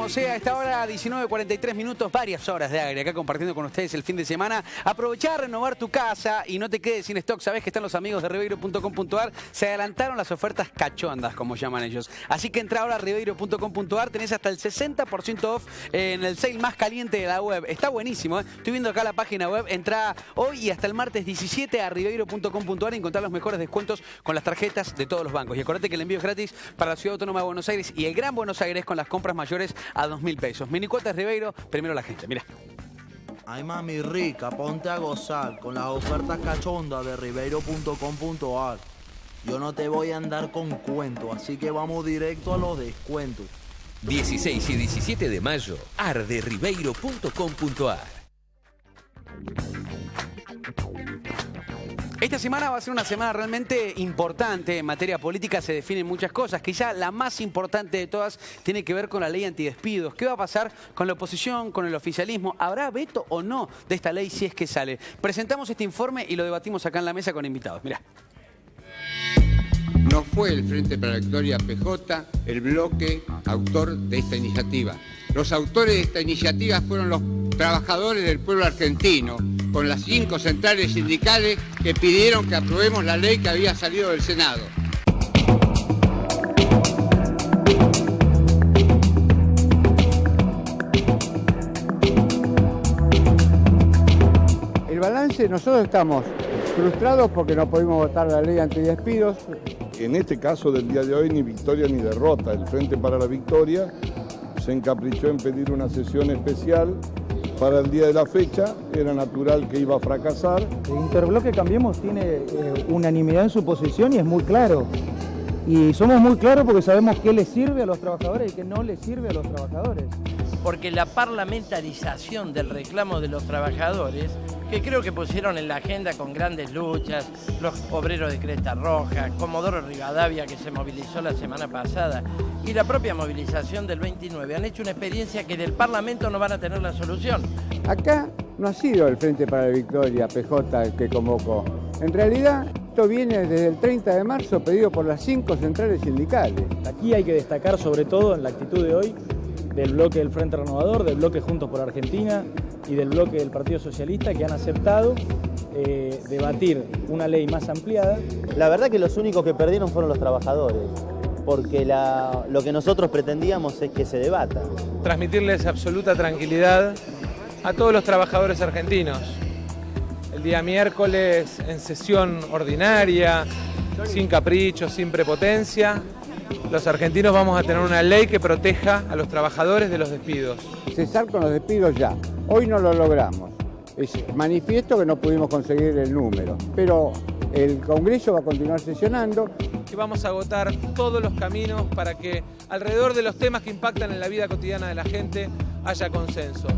Continuamos a esta hora, 19:43 minutos, varias horas de aire acá compartiendo con ustedes el fin de semana. Aprovechar, renovar tu casa y no te quedes sin stock. Sabés que están los amigos de ribeiro.com.ar. Se adelantaron las ofertas cachondas, como llaman ellos. Así que entra ahora a ribeiro.com.ar. Tenés hasta el 60% off en el sale más caliente de la web. Está buenísimo, ¿eh? Estoy viendo acá la página web. Entra hoy y hasta el martes 17 a ribeiro.com.ar y encontrar los mejores descuentos con las tarjetas de todos los bancos. Y acordate que el envío es gratis para la Ciudad Autónoma de Buenos Aires y el Gran Buenos Aires con las compras mayores a 2.000 pesos. Minicuotas Ribeiro, primero la gente, mira. Ay, mami rica, ponte a gozar con las ofertas cachondas de ribeiro.com.ar. Yo no te voy a andar con cuento, así que vamos directo a los descuentos. 16 y 17 de mayo, arderibeiro.com.ar. Esta semana va a ser una semana realmente importante en materia política, se definen muchas cosas. Quizá la más importante de todas tiene que ver con la ley antidespidos. ¿Qué va a pasar con la oposición, con el oficialismo? ¿Habrá veto o no de esta ley si es que sale? Presentamos este informe y lo debatimos acá en la mesa con invitados. Mirá. No fue el Frente para la Victoria PJ el bloque autor de esta iniciativa. Los autores de esta iniciativa fueron los trabajadores del pueblo argentino, con las 5 centrales sindicales que pidieron que aprobemos la ley que había salido del Senado. El balance, nosotros estamos frustrados porque no pudimos votar la ley antidespidos. En este caso del día de hoy ni victoria ni derrota. El Frente para la Victoria se encaprichó en pedir una sesión especial para el día de la fecha. Era natural que iba a fracasar. El Interbloque Cambiemos tiene unanimidad en su posición y es muy claro. Y somos muy claros porque sabemos qué le sirve a los trabajadores y qué no le sirve a los trabajadores. Porque la parlamentarización del reclamo de los trabajadores, que creo que pusieron en la agenda con grandes luchas, los obreros de Cresta Roja, Comodoro Rivadavia que se movilizó la semana pasada, y la propia movilización del 29, han hecho una experiencia que del Parlamento no van a tener la solución. Acá no ha sido el Frente para la Victoria, PJ, el que convocó. En realidad, esto viene desde el 30 de marzo pedido por las 5 centrales sindicales. Aquí hay que destacar sobre todo en la actitud de hoy del bloque del Frente Renovador, del bloque Juntos por Argentina y del bloque del Partido Socialista que han aceptado debatir una ley más ampliada. La verdad que los únicos que perdieron fueron los trabajadores, porque lo que nosotros pretendíamos es que se debata. Transmitirles absoluta tranquilidad a todos los trabajadores argentinos. El día miércoles en sesión ordinaria, sin caprichos, sin prepotencia, los argentinos vamos a tener una ley que proteja a los trabajadores de los despidos. Cesar con los despidos ya. Hoy no lo logramos. Es manifiesto que no pudimos conseguir el número, pero el Congreso va a continuar sesionando. Y vamos a agotar todos los caminos para que alrededor de los temas que impactan en la vida cotidiana de la gente haya consenso.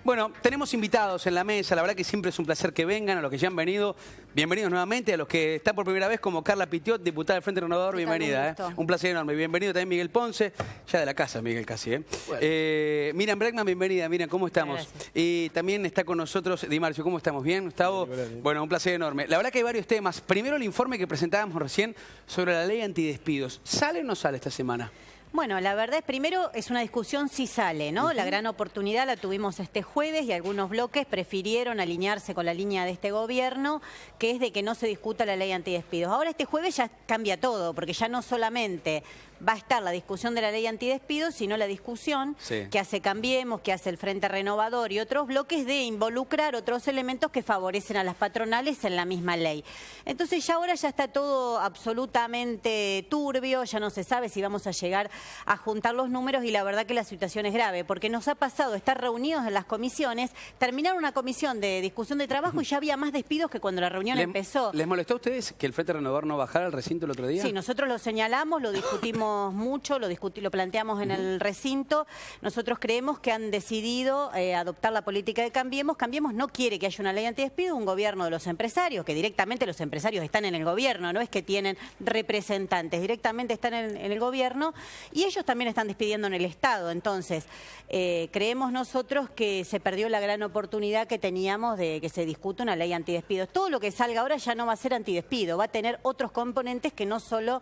Bueno, tenemos invitados en la mesa, la verdad que siempre es un placer que vengan, a los que ya han venido, bienvenidos nuevamente, a los que están por primera vez como Carla Pitiot, diputada del Frente Renovador, bienvenida. Un placer enorme, bienvenido también Miguel Ponce, ya de la casa Miguel casi. Bueno. Miriam Bregman, bienvenida, Miriam, ¿cómo estamos? Gracias. Y también está con nosotros Di Marcio, ¿cómo estamos? ¿Bien, Gustavo? Bien. Bueno, un placer enorme. La verdad que hay varios temas, primero el informe que presentábamos recién sobre la ley antidespidos, ¿sale o no sale esta semana? Bueno, la verdad es, primero, es una discusión si sale, ¿no? La gran oportunidad la tuvimos este jueves y algunos bloques prefirieron alinearse con la línea de este gobierno, que es de que no se discuta la ley antidespidos. Ahora este jueves ya cambia todo, porque ya no solamente va a estar la discusión de la ley antidespidos, sino la discusión que hace Cambiemos, que hace el Frente Renovador y otros bloques de involucrar otros elementos que favorecen a las patronales en la misma ley. Entonces ya ahora ya está todo absolutamente turbio, ya no se sabe si vamos a llegar a juntar los números y la verdad que la situación es grave, porque nos ha pasado estar reunidos en las comisiones, terminar una comisión de discusión de trabajo y ya había más despidos que cuando la reunión reunión empezó. ¿Les molestó a ustedes que el Frente Renovador no bajara al recinto el otro día? Sí, nosotros lo señalamos, lo discutimos mucho, lo planteamos en el recinto. Nosotros creemos que han decidido adoptar la política de Cambiemos. Cambiemos no quiere que haya una ley antidespido, un gobierno de los empresarios, que directamente los empresarios están en el gobierno, no es que tienen representantes, directamente están en el gobierno y ellos también están despidiendo en el Estado. Entonces, creemos nosotros que se perdió la gran oportunidad que teníamos de que se discuta una ley antidespidos. Todo lo que salga ahora ya no va a ser antidespido, va a tener otros componentes que no solo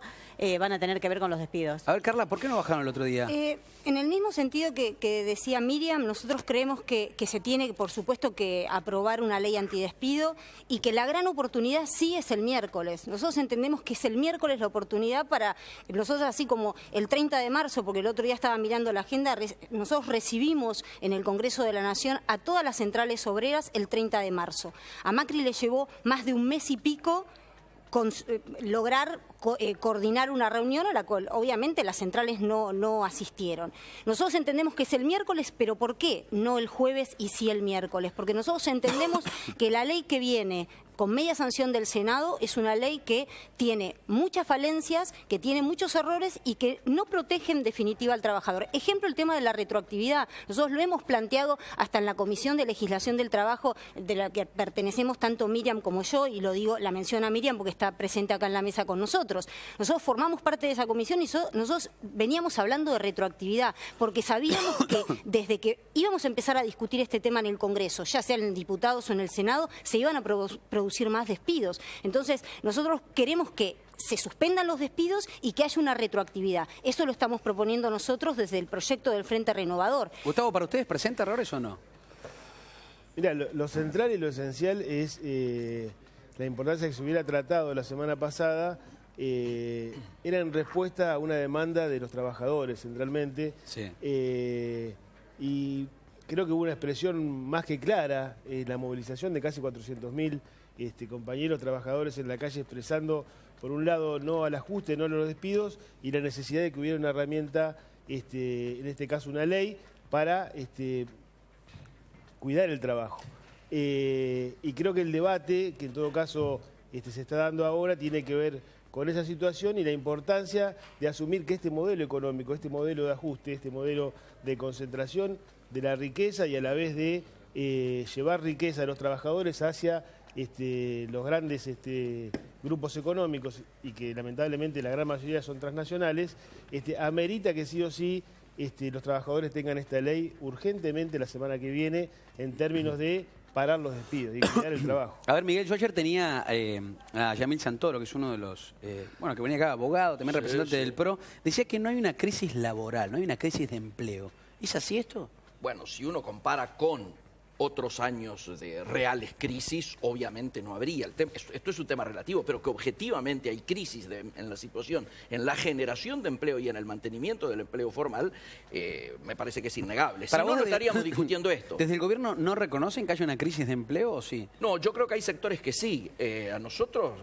van a tener que ver con los despidos. A ver, Carla, ¿por qué no bajaron el otro día? En el mismo sentido que decía Miriam, nosotros creemos que se tiene, por supuesto, que aprobar una ley antidespido y que la gran oportunidad sí es el miércoles. Nosotros entendemos que es el miércoles la oportunidad para, nosotros así como el 30 de marzo, porque el otro día estaba mirando la agenda, nosotros recibimos en el Congreso de la Nación a todas las centrales obreras el 30 de marzo. A Macri le llevó más de un mes y pico lograr coordinar una reunión a la cual obviamente las centrales no asistieron. Nosotros entendemos que es el miércoles, pero ¿por qué no el jueves y sí el miércoles? Porque nosotros entendemos que la ley que viene con media sanción del Senado es una ley que tiene muchas falencias, que tiene muchos errores y que no protege en definitiva al trabajador. Ejemplo, el tema de la retroactividad. Nosotros lo hemos planteado hasta en la Comisión de Legislación del Trabajo, de la que pertenecemos tanto Miriam como yo, y lo digo, la menciono a Miriam porque está presente acá en la mesa con nosotros. Nosotros formamos parte de esa comisión y nosotros veníamos hablando de retroactividad, porque sabíamos que desde que íbamos a empezar a discutir este tema en el Congreso, ya sea en diputados o en el Senado, se iban a producir más despidos. Entonces, nosotros queremos que se suspendan los despidos y que haya una retroactividad. Eso lo estamos proponiendo nosotros desde el proyecto del Frente Renovador. Gustavo, ¿para ustedes presenta errores o no? Mira, lo central y lo esencial es la importancia que se hubiera tratado la semana pasada. Era en respuesta a una demanda de los trabajadores, centralmente. Sí. Y creo que hubo una expresión más que clara, la movilización de casi 400.000 compañeros trabajadores en la calle expresando, por un lado, no al ajuste, no a los despidos, y la necesidad de que hubiera una herramienta, en este caso una ley, para cuidar el trabajo. Y creo que el debate, que en todo caso se está dando ahora, tiene que ver con esa situación y la importancia de asumir que este modelo económico, este modelo de ajuste, este modelo de concentración de la riqueza y a la vez de llevar riqueza a los trabajadores hacia los grandes grupos económicos, y que lamentablemente la gran mayoría son transnacionales, amerita que sí o sí los trabajadores tengan esta ley urgentemente la semana que viene, en términos de parar los despidos y cuidar el trabajo. A ver, Miguel, yo ayer tenía a Yamil Santoro, que es uno de los, que venía acá, abogado, también representante del PRO, decía que no hay una crisis laboral, no hay una crisis de empleo. ¿Es así esto? Bueno, si uno compara con otros años de reales crisis, obviamente no habría. Esto es un tema relativo, pero que objetivamente hay crisis en la situación, en la generación de empleo y en el mantenimiento del empleo formal, me parece que es innegable. Si no, no estaríamos discutiendo esto. ¿Desde el gobierno no reconocen que haya una crisis de empleo o sí? No, yo creo que hay sectores que sí. A nosotros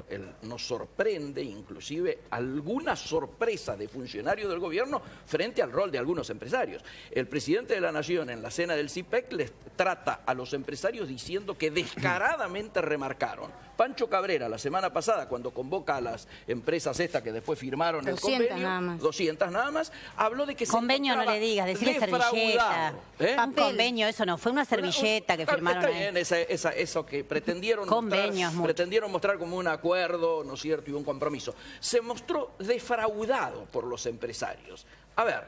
nos sorprende inclusive alguna sorpresa de funcionarios del gobierno frente al rol de algunos empresarios. El presidente de la Nación en la cena del CIPEC les trata a los empresarios diciendo que descaradamente remarcaron. Pancho Cabrera, la semana pasada, cuando convoca a las empresas estas que después firmaron el convenio, 200 nada más, habló de que convenio no le digas, decirle servilleta. Un convenio, eso no, fue una servilleta que firmaron ahí. Eso que pretendieron mostrar como un acuerdo, ¿no es cierto?, y un compromiso. Se mostró defraudado por los empresarios. A ver,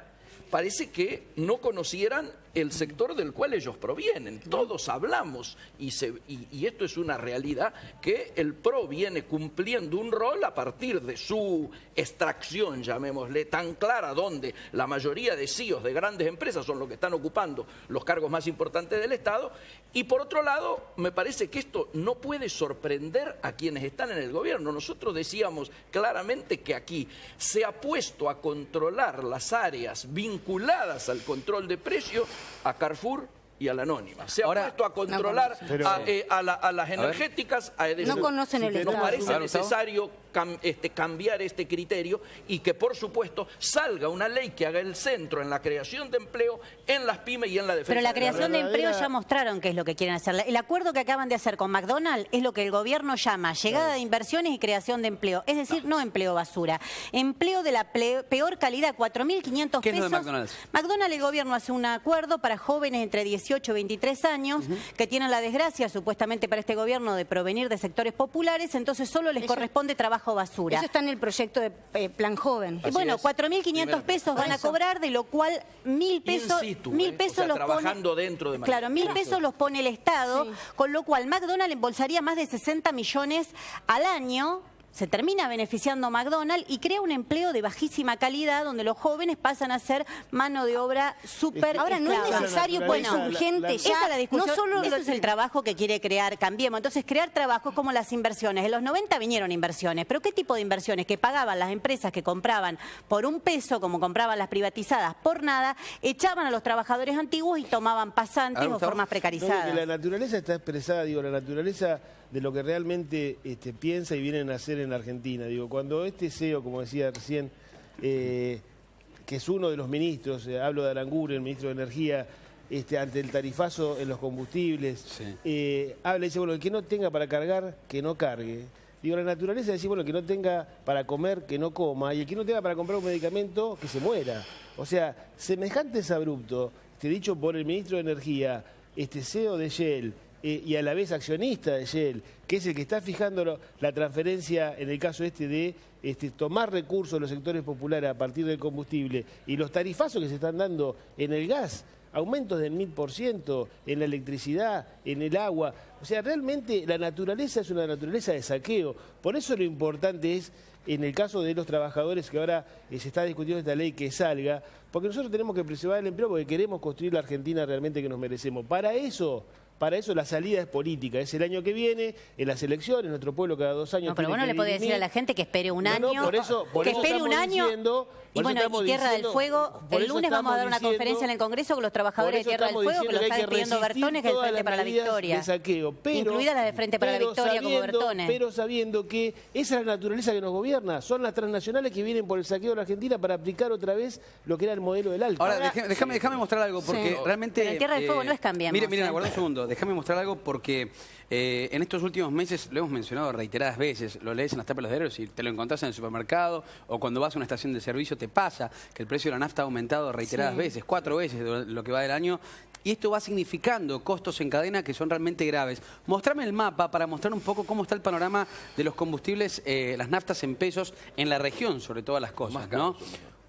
parece que no conocieran el sector del cual ellos provienen. Todos hablamos, y esto es una realidad, que el PRO viene cumpliendo un rol a partir de su extracción, llamémosle, tan clara, donde la mayoría de CEOs de grandes empresas son los que están ocupando los cargos más importantes del Estado. Y por otro lado, me parece que esto no puede sorprender a quienes están en el gobierno. Nosotros decíamos claramente que aquí se ha puesto a controlar las áreas vinculadas al control de precios a Carrefour y a la Anónima. Se ha puesto a controlar a las energéticas, a EDESUR. No conocen el Estado. Nos parece necesario cambiar este criterio y que, por supuesto, salga una ley que haga el centro en la creación de empleo, en las pymes y en la defensa. Pero la creación de empleo verdadera... ya mostraron qué es lo que quieren hacer. El acuerdo que acaban de hacer con McDonald's es lo que el gobierno llama llegada de inversiones y creación de empleo. Es decir, no empleo basura. Empleo de la peor calidad, 4.500 pesos. ¿Qué es lo de McDonald's? McDonald's, el gobierno hace un acuerdo para jóvenes entre 18 y 23 años que tienen la desgracia, supuestamente para este gobierno, de provenir de sectores populares, entonces solo les corresponde trabajo basura. Eso está en el proyecto de Plan Joven. Bueno, 4.500 pesos van a cobrar, de lo cual 1.000 pesos, In situ, 1.000 pesos o sea, los trabajando pone, dentro de claro, 1.000 pesos los pone el Estado, con lo cual McDonald's embolsaría más de 60 millones al año. Se termina beneficiando McDonald's y crea un empleo de bajísima calidad donde los jóvenes pasan a ser mano de obra súper Ahora, no es esclava. necesario, pues, urgente ya. Esa es la discusión, no solo ese es el trabajo que quiere crear Cambiemos. Entonces, crear trabajo es como las inversiones. En los 90 vinieron inversiones, pero ¿qué tipo de inversiones? Que pagaban las empresas que compraban por un peso, como compraban las privatizadas, por nada, echaban a los trabajadores antiguos y tomaban pasantes o formas precarizadas. La naturaleza está expresada, digo, la naturaleza de lo que realmente piensa y vienen a hacer en la Argentina. Digo, cuando este CEO, como decía recién, que es uno de los ministros, hablo de Aranguren, el ministro de Energía, ante el tarifazo en los combustibles, habla y dice, bueno, el que no tenga para cargar, que no cargue. Digo, la naturaleza dice, bueno, el que no tenga para comer, que no coma, y el que no tenga para comprar un medicamento, que se muera. O sea, semejante es abrupto, dicho por el ministro de Energía, CEO de Shell, y a la vez accionista de Shell, que es el que está fijando la transferencia, en el caso de tomar recursos de los sectores populares a partir del combustible, y los tarifazos que se están dando en el gas, aumentos del 1000%, en la electricidad, en el agua. O sea, realmente la naturaleza es una naturaleza de saqueo. Por eso lo importante es, en el caso de los trabajadores, que ahora se está discutiendo esta ley, que salga, porque nosotros tenemos que preservar el empleo porque queremos construir la Argentina realmente que nos merecemos. Para eso la salida es política, es el año que viene, en las elecciones, nuestro pueblo cada 2 años. No, pero vos no le podés decir a la gente que espere un año, por eso que espere un año, diciendo, y bueno, y Tierra del Fuego, el lunes vamos a dar una conferencia en el Congreso con los trabajadores de Tierra del Fuego, que lo está despidiendo Bertones, que es el Frente para la Victoria. Incluidas las del Frente para la Victoria como Bertones. Pero sabiendo que esa es la naturaleza que nos gobierna, son las transnacionales que vienen por el saqueo de la Argentina para aplicar otra vez lo que era el modelo del ALCO. Ahora, déjame mostrar algo, porque realmente... Pero en Tierra del Fuego no es Cambiemos. Miren, aguardá un segundo, déjame mostrar algo porque en estos últimos meses, lo hemos mencionado reiteradas veces, lo lees en las tapas de los diarios y te lo encontrás en el supermercado o cuando vas a una estación de servicio te pasa que el precio de la nafta ha aumentado reiteradas veces, 4 veces lo que va del año, y esto va significando costos en cadena que son realmente graves. Mostrame el mapa para mostrar un poco cómo está el panorama de los combustibles, las naftas en pesos en la región, sobre todas las cosas, ¿no?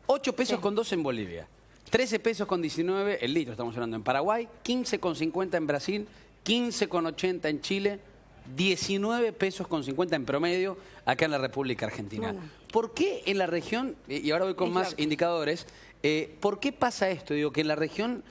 8 pesos con 2 en Bolivia, 13 pesos con 19 el litro, estamos hablando en Paraguay, 15,50 en Brasil, 15,80 en Chile, 19 pesos con 50 en promedio acá en la República Argentina. Bueno. ¿Por qué en la región, y ahora voy con más indicadores, por qué pasa esto? Digo, que en la región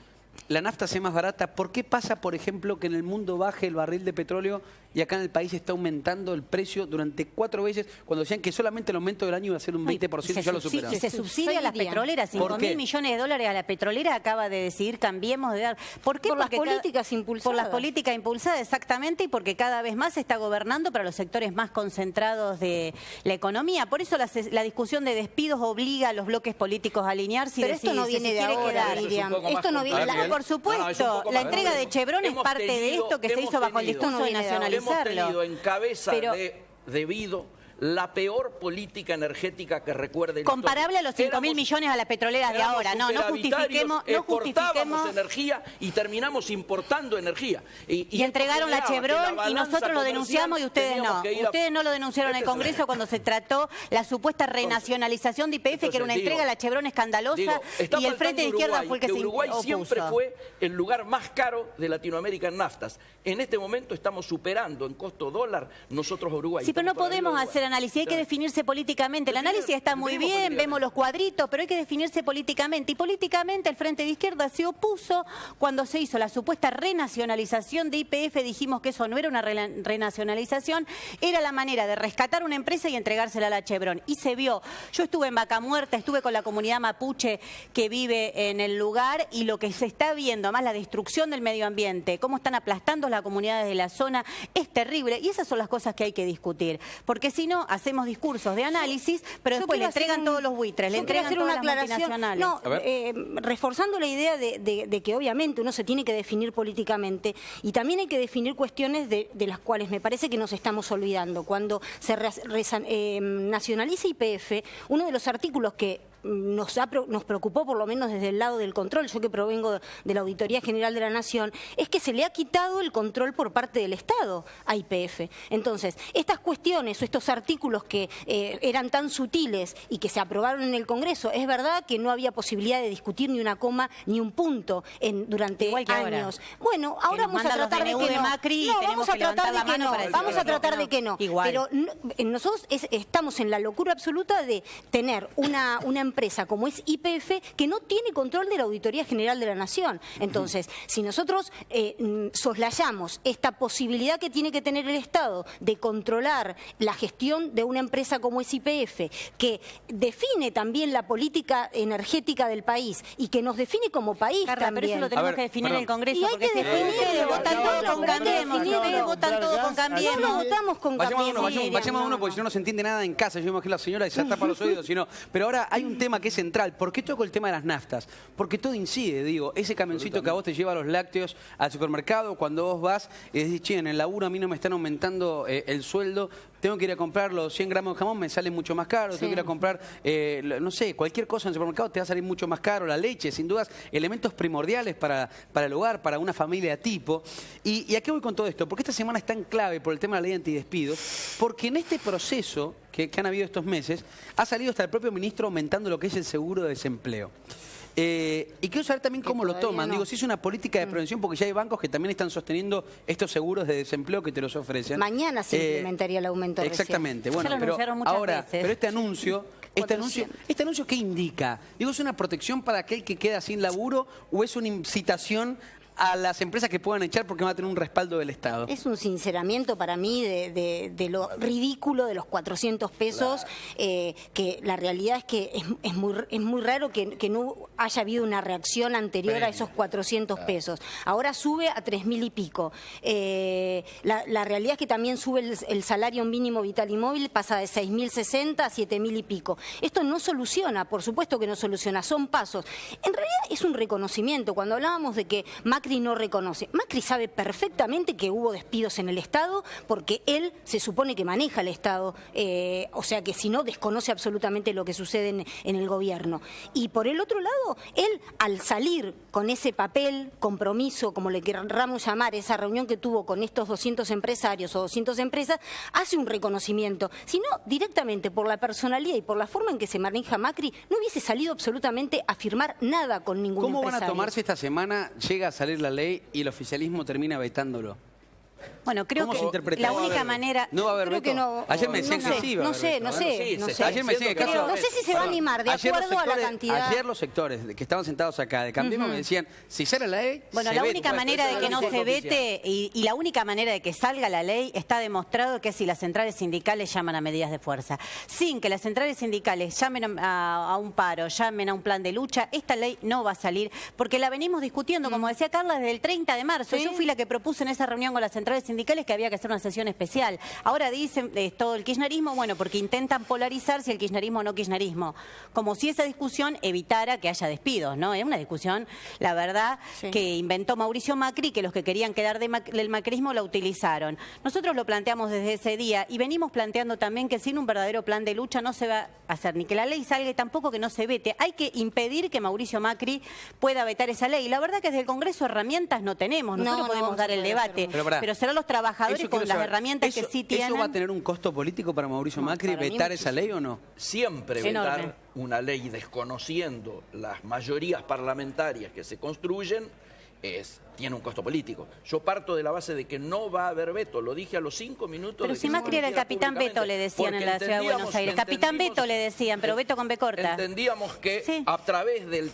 la nafta sea más barata. ¿Por qué pasa, por ejemplo, que en el mundo baje el barril de petróleo y acá en el país está aumentando el precio durante 4 veces, cuando decían que solamente el aumento del año iba a ser un 20%, ya lo superaron? Se subsidia a las petroleras, 5.000 millones de dólares a la petrolera, acaba de decidir Cambiemos de dar. ¿Por qué? Por las políticas impulsadas. Por las políticas impulsadas, exactamente, y porque cada vez más se está gobernando para los sectores más concentrados de la economía. Por eso la discusión de despidos obliga a los bloques políticos a alinearse. Pero esto no viene de ahora, Miriam. Esto no viene. Por supuesto, la entrega de Chevron es parte de esto que se hizo bajo el discurso de nacionalizarlo. Hemos tenido en cabeza debido la peor política energética que recuerde. Comparable a los 5.000 millones a las petroleras de ahora. No justifiquemos. Exportábamos energía y terminamos importando energía. Y entregaron la Chevron y nosotros lo denunciamos y ustedes no. Ustedes no lo denunciaron en el Congreso cuando se trató la supuesta renacionalización de YPF, que era una entrega a la Chevron escandalosa, y el Frente de Izquierda fue el que se opuso. Uruguay siempre fue el lugar más caro de Latinoamérica en naftas. En este momento estamos superando en costo dólar nosotros a Uruguay. Sí, pero no podemos hacer análisis, hay que definirse políticamente. El análisis está muy bien, vemos los cuadritos, pero hay que definirse políticamente. Y políticamente el Frente de Izquierda se opuso cuando se hizo la supuesta renacionalización de YPF. Dijimos que eso no era una renacionalización, era la manera de rescatar una empresa y entregársela a la Chevron. Y se vio. Yo estuve en Vaca Muerta, estuve con la comunidad mapuche que vive en el lugar, y lo que se está viendo, más la destrucción del medio ambiente, cómo están aplastando las comunidades de la zona, es terrible. Y esas son las cosas que hay que discutir. Porque si no, año hacemos discursos de análisis, pero después le entregan todos los buitres, le entregan todas las multinacionales. No, reforzando la idea de que obviamente uno se tiene que definir políticamente y también hay que definir cuestiones de las cuales me parece que nos estamos olvidando. Cuando se nacionaliza YPF, uno de los artículos que nos preocupó, por lo menos desde el lado del control, yo que provengo de la Auditoría General de la Nación, es que se le ha quitado el control por parte del Estado a YPF. Entonces, estas cuestiones o estos artículos que eran tan sutiles y que se aprobaron en el Congreso, es verdad que no había posibilidad de discutir ni una coma ni un punto durante años. Bueno, ahora vamos a tratar de que no. Vamos a tratar de que no. Vamos a tratar de que no. Pero nosotros estamos en la locura absoluta de tener una empresa como es YPF que no tiene control de la Auditoría General de la Nación. Entonces, si nosotros soslayamos esta posibilidad que tiene que tener el Estado de controlar la gestión de una empresa como es YPF, que define también la política energética del país y que nos define como país también. Pero eso lo tenemos que definir en el Congreso. Y hay que definirlo. Votan todo con Cambiemos. Ustedes votan todo con Cambiemos. No votamos con Cambiemos. Vayamos a uno porque si no, no se entiende nada en casa. Yo imagino a la señora y se tapa los oídos. Pero ahora hay un tema que es central. ¿Por qué toco el tema de las naftas? Porque todo incide, digo. Ese camioncito que a vos te lleva los lácteos al supermercado, cuando vos vas y decís, che, en el laburo a mí no me están aumentando el sueldo, tengo que ir a comprar los 100 gramos de jamón, me sale mucho más caro, tengo que ir a comprar, no sé, cualquier cosa en el supermercado te va a salir mucho más caro, la leche, sin dudas, elementos primordiales para el hogar, para una familia tipo. ¿Y a qué voy con todo esto? Porque esta semana es tan clave por el tema de la ley antidespidos, porque en este proceso que han habido estos meses, ha salido hasta el propio ministro aumentando lo que es el seguro de desempleo. Y quiero saber también cómo lo toman. Digo, si es una política de prevención, porque ya hay bancos que también están sosteniendo estos seguros de desempleo que te los ofrecen. Mañana se implementaría el aumento. Exactamente. Bueno, pero ahora, pero este anuncio, ¿qué indica? Digo, ¿es una protección para aquel que queda sin laburo o es una incitación a las empresas que puedan echar porque van a tener un respaldo del Estado? Es un sinceramiento para mí de lo ridículo de los 400 pesos, que la realidad es que es muy raro que no haya habido una reacción anterior a esos 400 pesos. Ahora sube a 3.000 y pico. La realidad es que también sube el salario mínimo vital y móvil, pasa de 6.060 a 7.000 y pico. Esto no soluciona, por supuesto que no soluciona, son pasos. En realidad es un reconocimiento. Cuando hablábamos de que Macri no reconoce. Macri sabe perfectamente que hubo despidos en el Estado porque él se supone que maneja el Estado, o sea que si no, desconoce absolutamente lo que sucede en el gobierno. Y por el otro lado, él al salir con ese papel, compromiso, como le queramos llamar, esa reunión que tuvo con estos 200 empresarios o 200 empresas, hace un reconocimiento. Si no, directamente por la personalidad y por la forma en que se maneja Macri, no hubiese salido absolutamente a firmar nada con ningún empresario. ¿Cómo van a tomarse esta semana? Llega a salir la ley y el oficialismo termina vetándolo. Bueno, creo que la única manera... ¿No va a haber veto? Ayer me decían que sí. No sé. Ayer me decían que no sé si se va a animar, de acuerdo a la cantidad. Ayer los sectores que estaban sentados acá de Cambiemos me decían, si sale la ley, bueno, la única manera de que no se vete y la única manera de que salga la ley está demostrado que es si las centrales sindicales llaman a medidas de fuerza. Sin que las centrales sindicales llamen a un paro, llamen a un plan de lucha, esta ley no va a salir porque la venimos discutiendo, como decía Carla, desde el 30 de marzo. Yo fui la que propuse en esa reunión con las centrales sindicales que había que hacer una sesión especial. Ahora dicen todo el kirchnerismo, bueno, porque intentan polarizar si el kirchnerismo o no kirchnerismo. Como si esa discusión evitara que haya despidos, ¿no? Es una discusión, la verdad, que inventó Mauricio Macri, que los que querían quedar del macrismo la utilizaron. Nosotros lo planteamos desde ese día y venimos planteando también que sin un verdadero plan de lucha no se va a hacer ni que la ley salga y tampoco que no se vete. Hay que impedir que Mauricio Macri pueda vetar esa ley. Y la verdad que desde el Congreso herramientas no tenemos. Nosotros podemos dar el debate, pero serán los trabajadores con las herramientas que sí tienen. ¿Eso va a tener un costo político para Mauricio Macri vetar esa ley o no? Siempre vetar una ley desconociendo las mayorías parlamentarias que se construyen tiene un costo político. Yo parto de la base de que no va a haber veto, lo dije a los 5 minutos. Pero si Macri era el capitán Veto, le decían en la Ciudad de Buenos Aires. Capitán Veto le decían, pero Veto con B corta. Entendíamos que a través del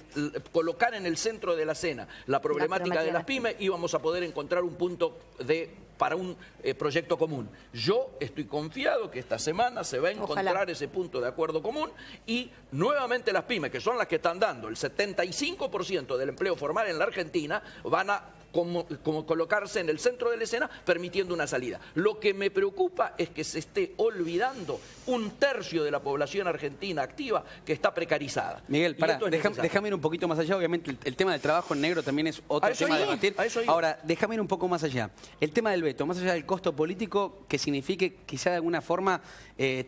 colocar en el centro de la escena la problemática de las pymes íbamos a poder encontrar un punto para un proyecto común. Yo estoy confiado que esta semana se va a encontrar ese punto de acuerdo común y nuevamente las pymes, que son las que están dando el 75% del empleo formal en la Argentina, van a como colocarse en el centro de la escena, permitiendo una salida. Lo que me preocupa es que se esté olvidando un tercio de la población argentina activa que está precarizada. Miguel, pará, déjame ir un poquito más allá. Obviamente el tema del trabajo en negro también es otro tema a debatir. Ahora, déjame ir un poco más allá. El tema del veto, más allá del costo político que signifique quizá de alguna forma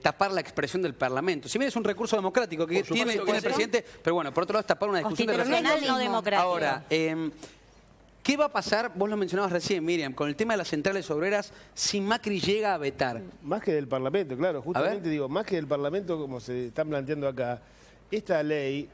tapar la expresión del Parlamento. Si bien es un recurso democrático que tiene el presidente, pero bueno, por otro lado es tapar una discusión de la no democrática. Ahora, ¿qué va a pasar? Vos lo mencionabas recién, Miriam, con el tema de las centrales obreras si Macri llega a vetar. Más que del Parlamento, claro, justamente digo, más que del Parlamento como se están planteando acá, esta ley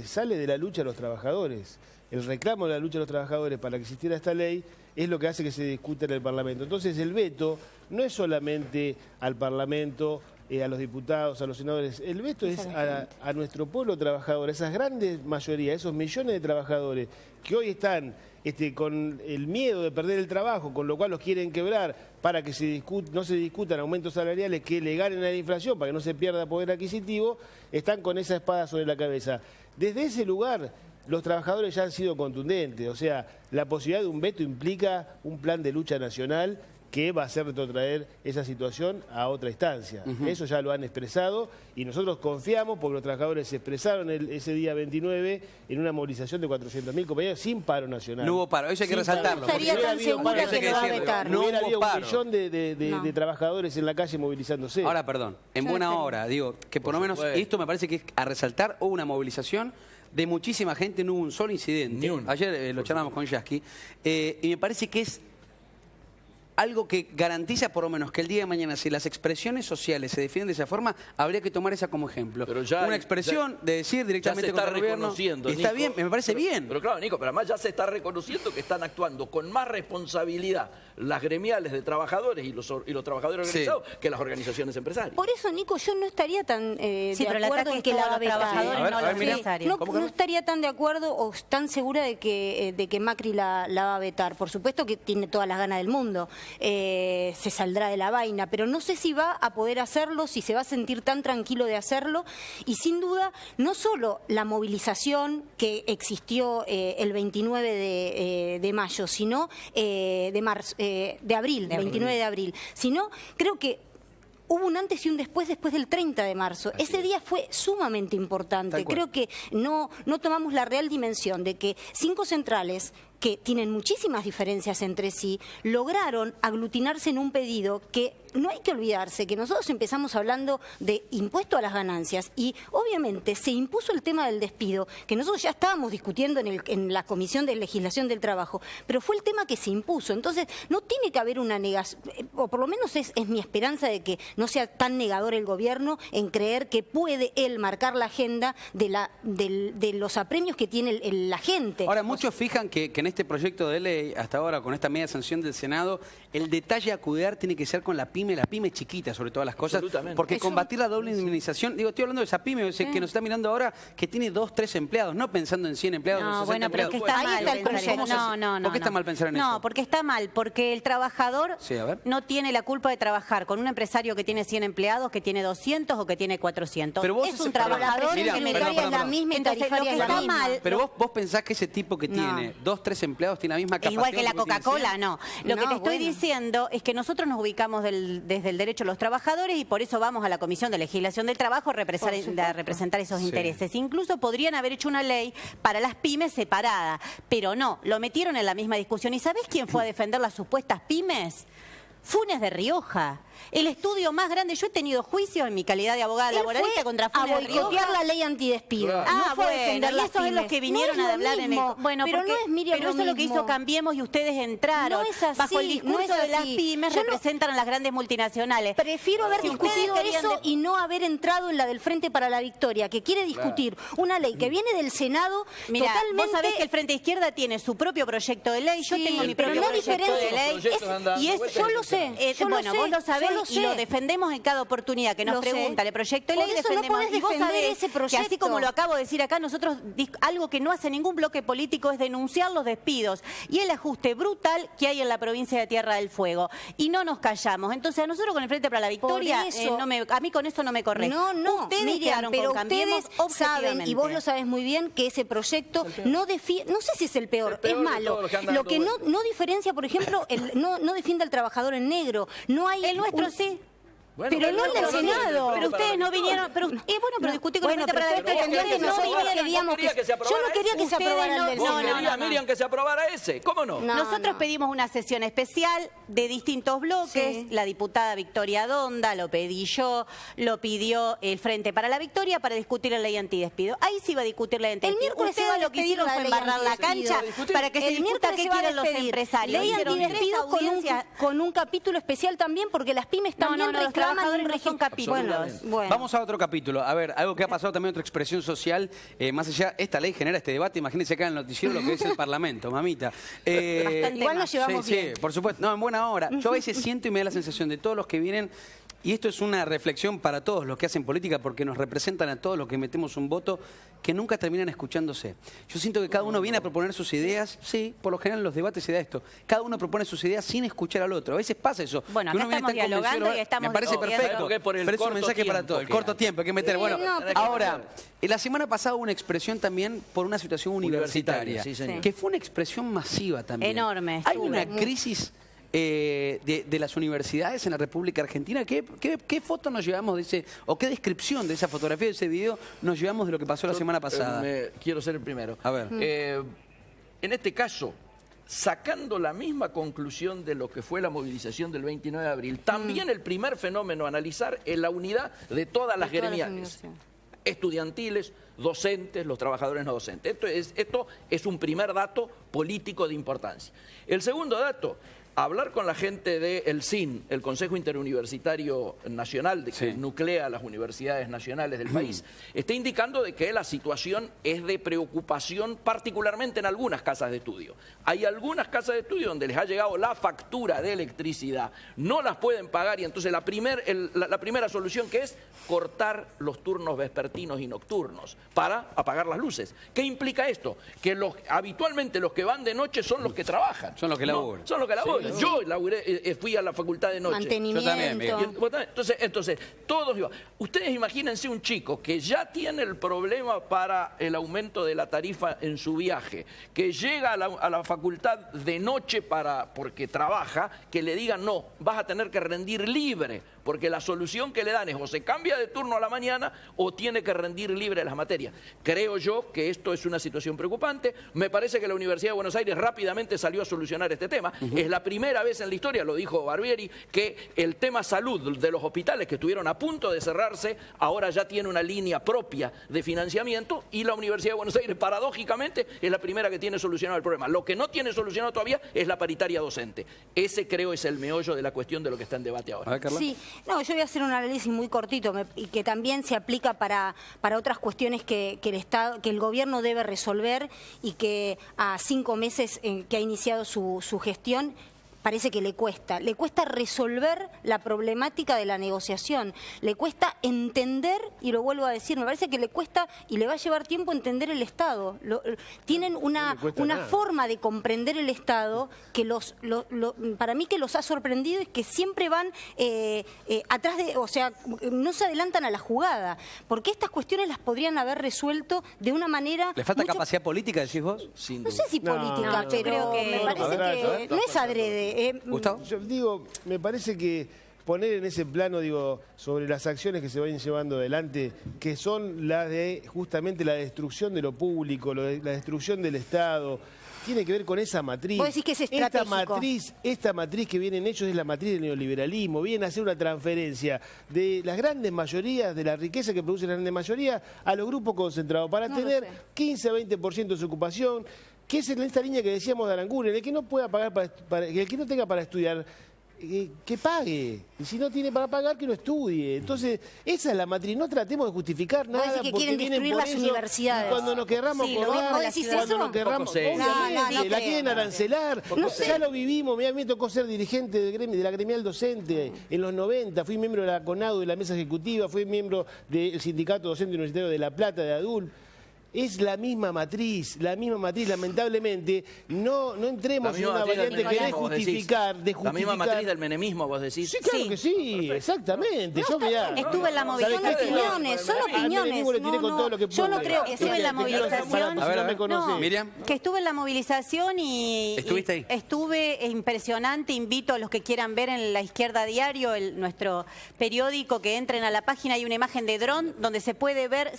sale de la lucha de los trabajadores. El reclamo de la lucha de los trabajadores para que existiera esta ley es lo que hace que se discuta en el Parlamento. Entonces el veto no es solamente al Parlamento, a los diputados, a los senadores. El veto es a nuestro pueblo trabajador, a esas grandes mayorías, esos millones de trabajadores que hoy están con el miedo de perder el trabajo, con lo cual los quieren quebrar para que no se discutan aumentos salariales que le ganen a la inflación, para que no se pierda poder adquisitivo, están con esa espada sobre la cabeza. Desde ese lugar, los trabajadores ya han sido contundentes, o sea, la posibilidad de un veto implica un plan de lucha nacional que va a hacer retrotraer esa situación a otra instancia. Eso ya lo han expresado y nosotros confiamos porque los trabajadores se expresaron ese día 29 en una movilización de 400.000 compañeros sin paro nacional. No hubo paro, eso hay que resaltarlo. No estaría tan segura que lo va a vetar. No hubiera habido un millón de trabajadores en la calle movilizándose. Ahora, perdón, en buena hora, digo, que por lo menos esto me parece que es a resaltar, hubo una movilización de muchísima gente, no hubo un solo incidente. Ayer lo charlamos con Yasky, y me parece que es algo que garantiza por lo menos que el día de mañana, si las expresiones sociales se defienden de esa forma, habría que tomar esa como ejemplo. Pero ya una expresión de decir directamente contra el gobierno. Está bien, me parece bien. Pero claro, Nico, pero además ya se está reconociendo que están actuando con más responsabilidad las gremiales de trabajadores y los trabajadores organizados que las organizaciones empresarias. Por eso, Nico, yo no estaría tan de acuerdo en que la va a vetar. No estaría tan de acuerdo o tan segura de que Macri la va a vetar. Por supuesto que tiene todas las ganas del mundo. Se saldrá de la vaina, pero no sé si va a poder hacerlo, si se va a sentir tan tranquilo de hacerlo, y sin duda no solo la movilización que existió el 29 de mayo, sino de abril, 29 de abril, sino creo que hubo un antes y un después del 30 de marzo. Ese día fue sumamente importante. Creo que no tomamos la real dimensión de que 5 centrales que tienen muchísimas diferencias entre sí, lograron aglutinarse en un pedido que no hay que olvidarse, que nosotros empezamos hablando de impuesto a las ganancias y obviamente se impuso el tema del despido, que nosotros ya estábamos discutiendo en la Comisión de Legislación del Trabajo, pero fue el tema que se impuso. Entonces, no tiene que haber una negación, o por lo menos es mi esperanza de que no sea tan negador el gobierno en creer que puede él marcar la agenda de los apremios que tiene la gente. Ahora, muchos fijan que en este proyecto de ley, hasta ahora, con esta media sanción del Senado, el detalle a cuidar tiene que ser con la pyme chiquita, sobre todas las cosas, porque combatir la doble indemnización, digo, estoy hablando de esa pyme que nos está mirando ahora, que tiene 2, 3 empleados, no pensando en 100 empleados o 60 empleados. Pero es que está mal pensar. ¿Por qué está mal pensar en eso? No, porque está mal, porque el trabajador no tiene la culpa de trabajar con un empresario que tiene 100 empleados, que tiene 200 o que tiene 400. Pero vos es un trabajador, es la misma y tarifaria es la misma. Pero vos pensás que ese tipo que tiene 2, 3 empleados tiene la misma capacidad. Igual que la Coca-Cola, no. Lo que te estoy diciendo es que nosotros nos ubicamos desde el derecho a los trabajadores y por eso vamos a la Comisión de Legislación del Trabajo a representar esos intereses. Incluso podrían haber hecho una ley para las pymes separada, pero no, lo metieron en la misma discusión. ¿Y sabés quién fue a defender las supuestas pymes? Funes de Rioja. El estudio más grande, yo he tenido juicios en mi calidad de abogada laboralista contra Funes de Rioja. A boicotear la ley antidespido. No fue a defender las pymes. Eso es lo que vinieron a hablar en el... Bueno, pero no es Miriam pero eso es lo que hizo Cambiemos y ustedes entraron. No es así, bajo el discurso de las pymes representan a las grandes multinacionales. Prefiero haber discutido eso y no haber entrado en la del Frente para la Victoria, que quiere discutir una ley que viene del Senado totalmente... Vos sabés que el Frente Izquierda tiene su propio proyecto de ley, yo tengo mi propio proyecto de ley. Yo lo sé. Bueno, vos lo sabés ley y lo defendemos en cada oportunidad que nos pregunta el proyecto de ley, defendemos. Y vos sabés que así como lo acabo de decir acá, nosotros algo que no hace ningún bloque político es denunciar los despidos y el ajuste brutal que hay en la provincia de Tierra del Fuego. Y no nos callamos. Entonces a nosotros con el Frente para la Victoria, a mí con eso no me corre. No, ustedes Miriam, pero Cambiemos ustedes saben, y vos lo sabés muy bien, que ese proyecto no sé si es el peor, es malo. Lo que no diferencia, por ejemplo, no defiende al trabajador en negro. No hay el nuestro sí. Bueno, pero no en el Senado. Pero ustedes no vinieron. Pero discutí con el Frente para la Victoria. Yo no quería que se aprobara el del Senado. No quería, Miriam, que se aprobara ese. ¿Cómo no? Nosotros pedimos una sesión especial de distintos bloques. La diputada Victoria Donda, lo pedí yo, lo pidió el Frente para la Victoria para discutir la ley antidespido. Ahí se iba a discutir la ley antidespido. El miércoles ustedes lo que hicieron fue embarrar la cancha para que se discuta qué quieren los empresarios. Ley antidespido con un capítulo especial también, porque las pymes también reclaman. No son capítulos. Bueno. Vamos a otro capítulo. A ver, algo que ha pasado también, otra expresión social. Más allá, esta ley genera este debate. Imagínense acá en el noticiero lo que es el Parlamento, mamita. Igual nos llevamos bien. Sí, por supuesto. No, en buena hora. Yo a veces siento y me da la sensación de todos los que vienen. Y esto es una reflexión para todos los que hacen política, porque nos representan a todos los que metemos un voto, que nunca terminan escuchándose. Yo siento que cada uno viene a proponer sus ideas. Sí, por lo general en los debates se da esto. Cada uno propone sus ideas sin escuchar al otro. A veces pasa eso. Bueno, acá estamos dialogando y estamos... Me parece perfecto. Pero es un mensaje para todos. El corto tiempo, hay que meter. Bueno, ahora, la semana pasada hubo una expresión también por una situación universitaria. Que fue una expresión masiva también. Enorme. Hay una crisis... de las universidades en la República Argentina. ¿Qué foto nos llevamos de ese, o qué descripción de esa fotografía, de ese video, nos llevamos de lo que pasó la semana pasada? Quiero ser el primero. A ver. En este caso, sacando la misma conclusión de lo que fue la movilización del 29 de abril, también el primer fenómeno a analizar es la unidad de todas las gremiales. Estudiantiles, docentes, los trabajadores no docentes. Esto es un primer dato político de importancia. El segundo dato, hablar con la gente del CIN, el Consejo Interuniversitario Nacional, que nuclea las universidades nacionales del país, está indicando de que la situación es de preocupación, particularmente en algunas casas de estudio. Hay algunas casas de estudio donde les ha llegado la factura de electricidad, no las pueden pagar, y entonces la primera solución, que es cortar los turnos vespertinos y nocturnos para apagar las luces. ¿Qué implica esto? Que habitualmente los que van de noche son los que trabajan. Son los que laburan. Son los que laburan. Yo fui a la facultad de noche. Mantenimiento. Yo también, entonces, todos iban. Ustedes imagínense un chico que ya tiene el problema para el aumento de la tarifa en su viaje, que llega a la facultad de noche porque trabaja, que le digan, no, vas a tener que rendir libre, porque la solución que le dan es o se cambia de turno a la mañana o tiene que rendir libre las materias. Creo yo que esto es una situación preocupante. Me parece que la Universidad de Buenos Aires rápidamente salió a solucionar este tema. Es la primera vez en la historia, lo dijo Barbieri, que el tema salud de los hospitales que estuvieron a punto de cerrarse, ahora ya tiene una línea propia de financiamiento, y la Universidad de Buenos Aires, paradójicamente, es la primera que tiene solucionado el problema. Lo que no tiene solucionado todavía es la paritaria docente. Ese creo es el meollo de la cuestión de lo que está en debate ahora. A ver, Carla. Sí. No, yo voy a hacer un análisis muy cortito y que también se aplica para otras cuestiones que el gobierno debe resolver, y que a 5 meses que ha iniciado su gestión parece que le cuesta resolver la problemática de la negociación, le cuesta entender, y lo vuelvo a decir, me parece que le cuesta y le va a llevar tiempo entender el Estado. Tienen una forma de comprender el Estado que para mí que los ha sorprendido, y que siempre van atrás de, o sea, no se adelantan a la jugada, porque estas cuestiones las podrían haber resuelto de una manera... ¿Le falta capacidad política, decís vos? No sé si política, pero me parece que no es adrede. Gustavo. Yo digo, me parece que poner en ese plano, sobre las acciones que se vayan llevando adelante, que son las de justamente la destrucción de lo público, la destrucción del Estado, tiene que ver con esa matriz. Vos decís que es estratégico. Esta matriz que vienen hechos es la matriz del neoliberalismo, viene a hacer una transferencia de las grandes mayorías, de la riqueza que produce la grande mayoría, a los grupos concentrados, para tener 15 a 20% de su ocupación, que es en esta línea que decíamos de Aranguren, el que no pueda pagar el que no tenga para estudiar, que pague. Y si no tiene para pagar, que lo estudie. Entonces, esa es la matriz. No tratemos de justificar nada. Parece que quieren destruir las universidades. Cuando nos querramos cobrar, ¿vos decís eso? cuando nos querramos, obviamente, la quieren arancelar. Ya lo vivimos. A mí me tocó ser dirigente de la gremial docente en los 90. Fui miembro de la CONADU, de la mesa ejecutiva. Fui miembro del Sindicato Docente Universitario de La Plata, de ADUL. Es la misma matriz, lamentablemente. No entremos en una variante que de justificar. La misma matriz del menemismo, vos decís. Sí, claro que sí, exactamente. Estuve en la movilización. Son opiniones. Yo no creo que estuve en la movilización. A ver, Miriam. Que estuve en la movilización y... ¿Estuviste ahí? Estuve, es impresionante. Invito a los que quieran ver en La Izquierda Diario, nuestro periódico, que entren a la página. Hay una imagen de dron donde se puede ver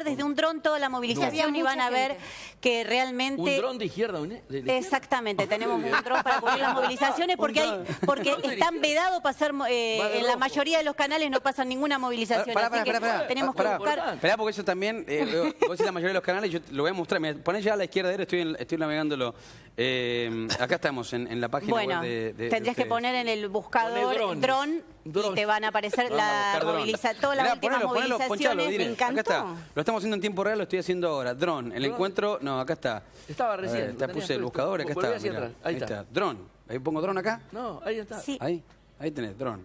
desde un dron toda la movilización y van a ver que realmente... ¿Un dron de izquierda? Exactamente, tenemos un dron para cubrir las movilizaciones porque están vedados pasar, en la mayoría de los canales no pasan ninguna movilización. Tenemos que buscar... Esperá, porque eso también, vos decís la mayoría de los canales, yo lo voy a mostrar. Mirá, ponés ya a la izquierda, estoy navegándolo. Acá estamos en la página web de tendrías que poner en el buscador dron y te van a aparecer todas las últimas movilizaciones. Me encantó. Acá está. Lo estamos haciendo en tiempo real, lo estoy haciendo ahora. Dron, el encuentro, no, acá está. Estaba recién. Te puse el buscador, acá está. Mirá, ahí está. Dron. Ahí pongo dron acá. No, ahí está. Sí. Ahí tenés, dron.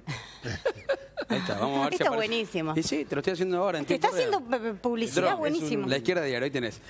Ahí está, vamos a ver si aparece. Buenísimo. Y sí, te lo estoy haciendo ahora en tiempo real. Te está haciendo publicidad, buenísimo. La Izquierda Diario, ahí tenés.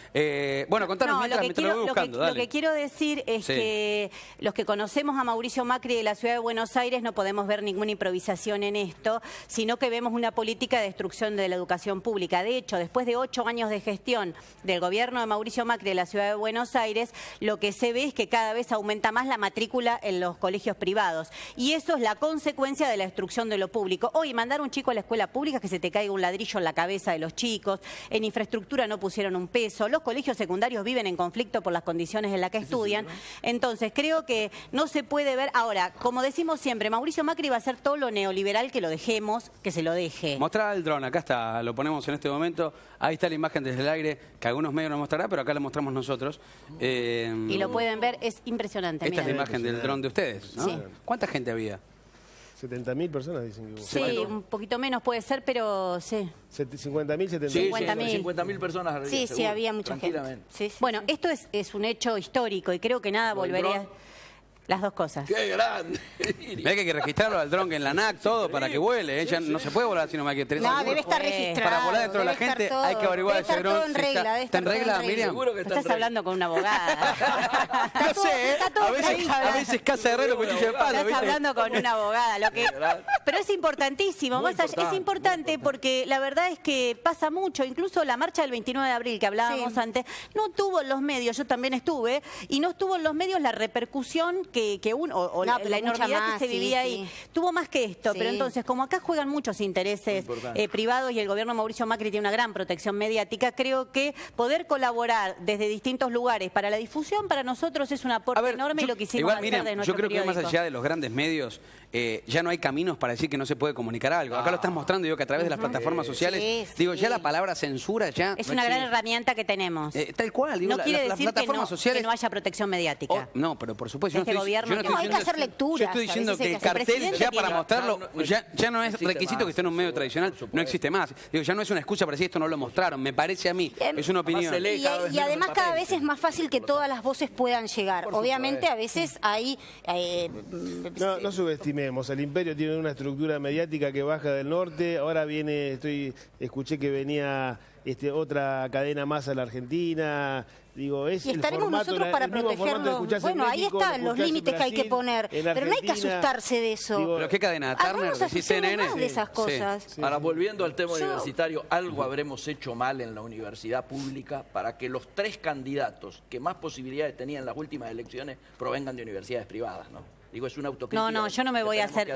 Bueno, contanos mientras lo voy buscando. Lo que quiero decir es que los que conocemos a Mauricio Macri de la Ciudad de Buenos Aires no podemos ver ninguna improvisación en esto, sino que vemos una política de destrucción de la educación pública. De hecho, después de 8 años de gestión del gobierno de Mauricio Macri de la Ciudad de Buenos Aires, lo que se ve es que cada vez aumenta más la matrícula en los colegios privados. Y eso es la consecuencia de la destrucción de lo público. Hoy mandar a un chico a la escuela pública es que se te caiga un ladrillo en la cabeza de los chicos, en infraestructura no pusieron un peso, los colegios secundarios viven en conflicto por las condiciones en las que estudian. Entonces creo que no se puede ver. Ahora, como decimos siempre, Mauricio Macri va a hacer todo lo neoliberal que lo dejemos, que se lo deje. Mostrá el dron, acá está, lo ponemos en este momento. Ahí está la imagen desde el aire, que algunos medios nos mostrarán, pero acá la mostramos nosotros. Y lo pueden ver, es impresionante. Esta es la imagen del dron de ustedes, ¿no? Sí. ¿Cuánta gente había? 70.000 personas dicen que hubo. Sí, un poquito menos puede ser, pero sí. 50.000, 70.000. Sí, 50.000 personas. Sí, seguro, había mucha gente. Sí. Bueno, esto es un hecho histórico y creo que nada volvería... Las dos cosas. ¡Qué grande! Mirá que hay que registrarlo al dron en la ANAC, todo, para que vuele. Ella no se puede volar si no hay que tener. No, debe estar registrado. Para volar dentro de la gente hay que averiguar ese dron. ¿Está en regla, Miriam? Seguro que está Estás hablando con una abogada. No sé, a veces casa herrero cuchillo de palo. Estás hablando con una abogada. Pero es importantísimo. Es importante porque la verdad es que pasa mucho. Incluso la marcha del 29 de abril que hablábamos antes, no tuvo en los medios, yo también estuve, y no estuvo en los medios la repercusión la enormidad que se vivía ahí. Tuvo más que esto, pero entonces, como acá juegan muchos intereses privados y el gobierno de Mauricio Macri tiene una gran protección mediática, creo que poder colaborar desde distintos lugares para la difusión, para nosotros es un aporte enorme y lo quisimos hacer de nuestro yo creo periódico. Que más allá de los grandes medios, ya no hay caminos para decir que no se puede comunicar algo. Acá lo estás mostrando, digo que a través de las plataformas sociales, ya la palabra censura ya... Es una gran herramienta que tenemos. Tal cual, digo, no quiere decir que no haya protección mediática. No, pero por supuesto, este gobierno no, hay que hacer lecturas. Yo estoy diciendo que el cartel ya para mostrarlo, ya no es requisito que esté en un medio tradicional, no existe más. Digo, ya no es una excusa para decir esto no lo mostraron, me parece a mí, es una opinión. Y además cada vez es más fácil que todas las voces puedan llegar. Obviamente a veces hay... No subestimemos, el imperio tiene una estructura mediática que baja del norte, ahora viene, escuché que venía otra cadena más a la Argentina... Digo, es y estaremos nosotros para protegerlo. Bueno, ahí están los límites que hay que poner, pero no hay que asustarse de eso. ¿Pero qué cadena? ¿Turner? ¿Decís CNN? De esas cosas. Sí. Ahora, volviendo al tema universitario, algo habremos hecho mal en la universidad pública para que los 3 candidatos que más posibilidades tenían en las últimas elecciones provengan de universidades privadas, ¿no? Digo, es una autocrítica. No, yo no me voy a hacer,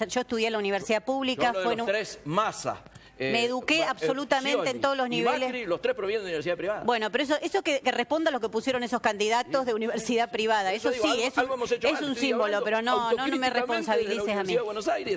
Yo estudié en la universidad pública. Los 3, Massa, Me eduqué absolutamente en todos los niveles. Y Macri, los tres provienen de universidad privada. Bueno, pero eso que responda a lo que pusieron esos candidatos de universidad privada. Eso sí, es un símbolo, pero no me responsabilices a mí.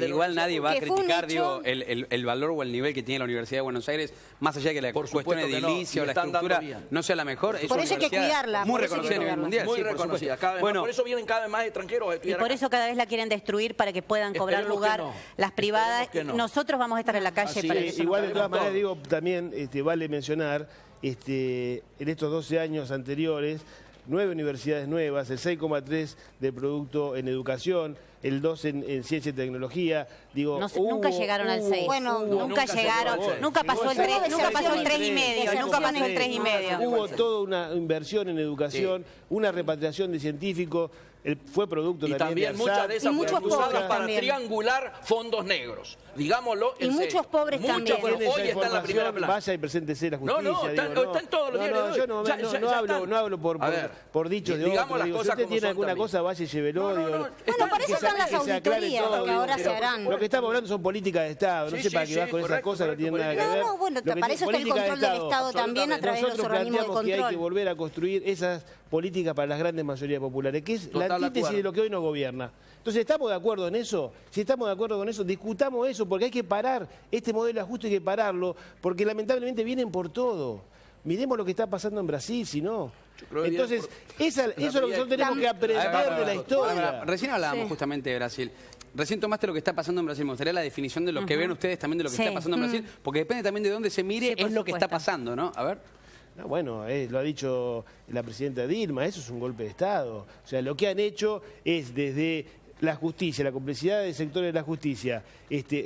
Igual nadie va a criticar, digo, el valor o el nivel que tiene la Universidad de Buenos Aires, más allá de que la cuestión edilicia o la estructura no sea la mejor. Por eso hay que cuidarla. Muy reconocida a nivel mundial. Muy reconocida. Por eso vienen cada vez más extranjeros a estudiar. Y por eso cada vez la quieren destruir para que puedan cobrar lugar las privadas. Nosotros vamos a estar en la calle para eso. Igual de todas maneras digo, también vale mencionar, en estos 12 años anteriores, 9 universidades nuevas, el 6,3 de producto en educación, el 2 en ciencia y tecnología. Digo, nunca llegaron al 6. Bueno, nunca llegaron, nunca pasó el 3,5. Nunca pasó el 3,5. Hubo toda una inversión en educación, una repatriación de científicos. Fue producto también muchas de esas fueron usadas para triangular fondos negros, digámoslo en serio. Muchos pobres también. Hoy está en la primera plana. Vaya y preséntese la justicia. Está en todos los diarios. Yo no hablo por dichos de otros. Si usted tiene alguna cosa, vaya y llévelo. Bueno, para eso están las auditorías, que ahora se harán. Lo que estamos hablando son políticas de Estado. No sé para qué vas con esas cosas, no tiene nada que ver. No, bueno, para eso está el control del Estado también a través de los organismos de control. Nosotros planteamos que hay que volver a construir esas políticas para las grandes mayorías populares, que es la antítesis de lo que hoy nos gobierna. Entonces, ¿estamos de acuerdo en eso? Si estamos de acuerdo con eso, discutamos eso, porque hay que parar este modelo de ajuste, hay que pararlo, porque lamentablemente vienen por todo. Miremos lo que está pasando en Brasil, si no. Entonces, eso es lo que nosotros tenemos que aprender de la historia. Recién hablábamos justamente de Brasil. Recién tomaste lo que está pasando en Brasil. Me gustaría la definición de lo que ven ustedes también de lo que está pasando en Brasil, porque depende también de dónde se mire, es lo que está pasando, ¿no? A ver. No, bueno, lo ha dicho la presidenta Dilma, eso es un golpe de Estado. O sea, lo que han hecho es desde la justicia, la complicidad de sectores de la justicia,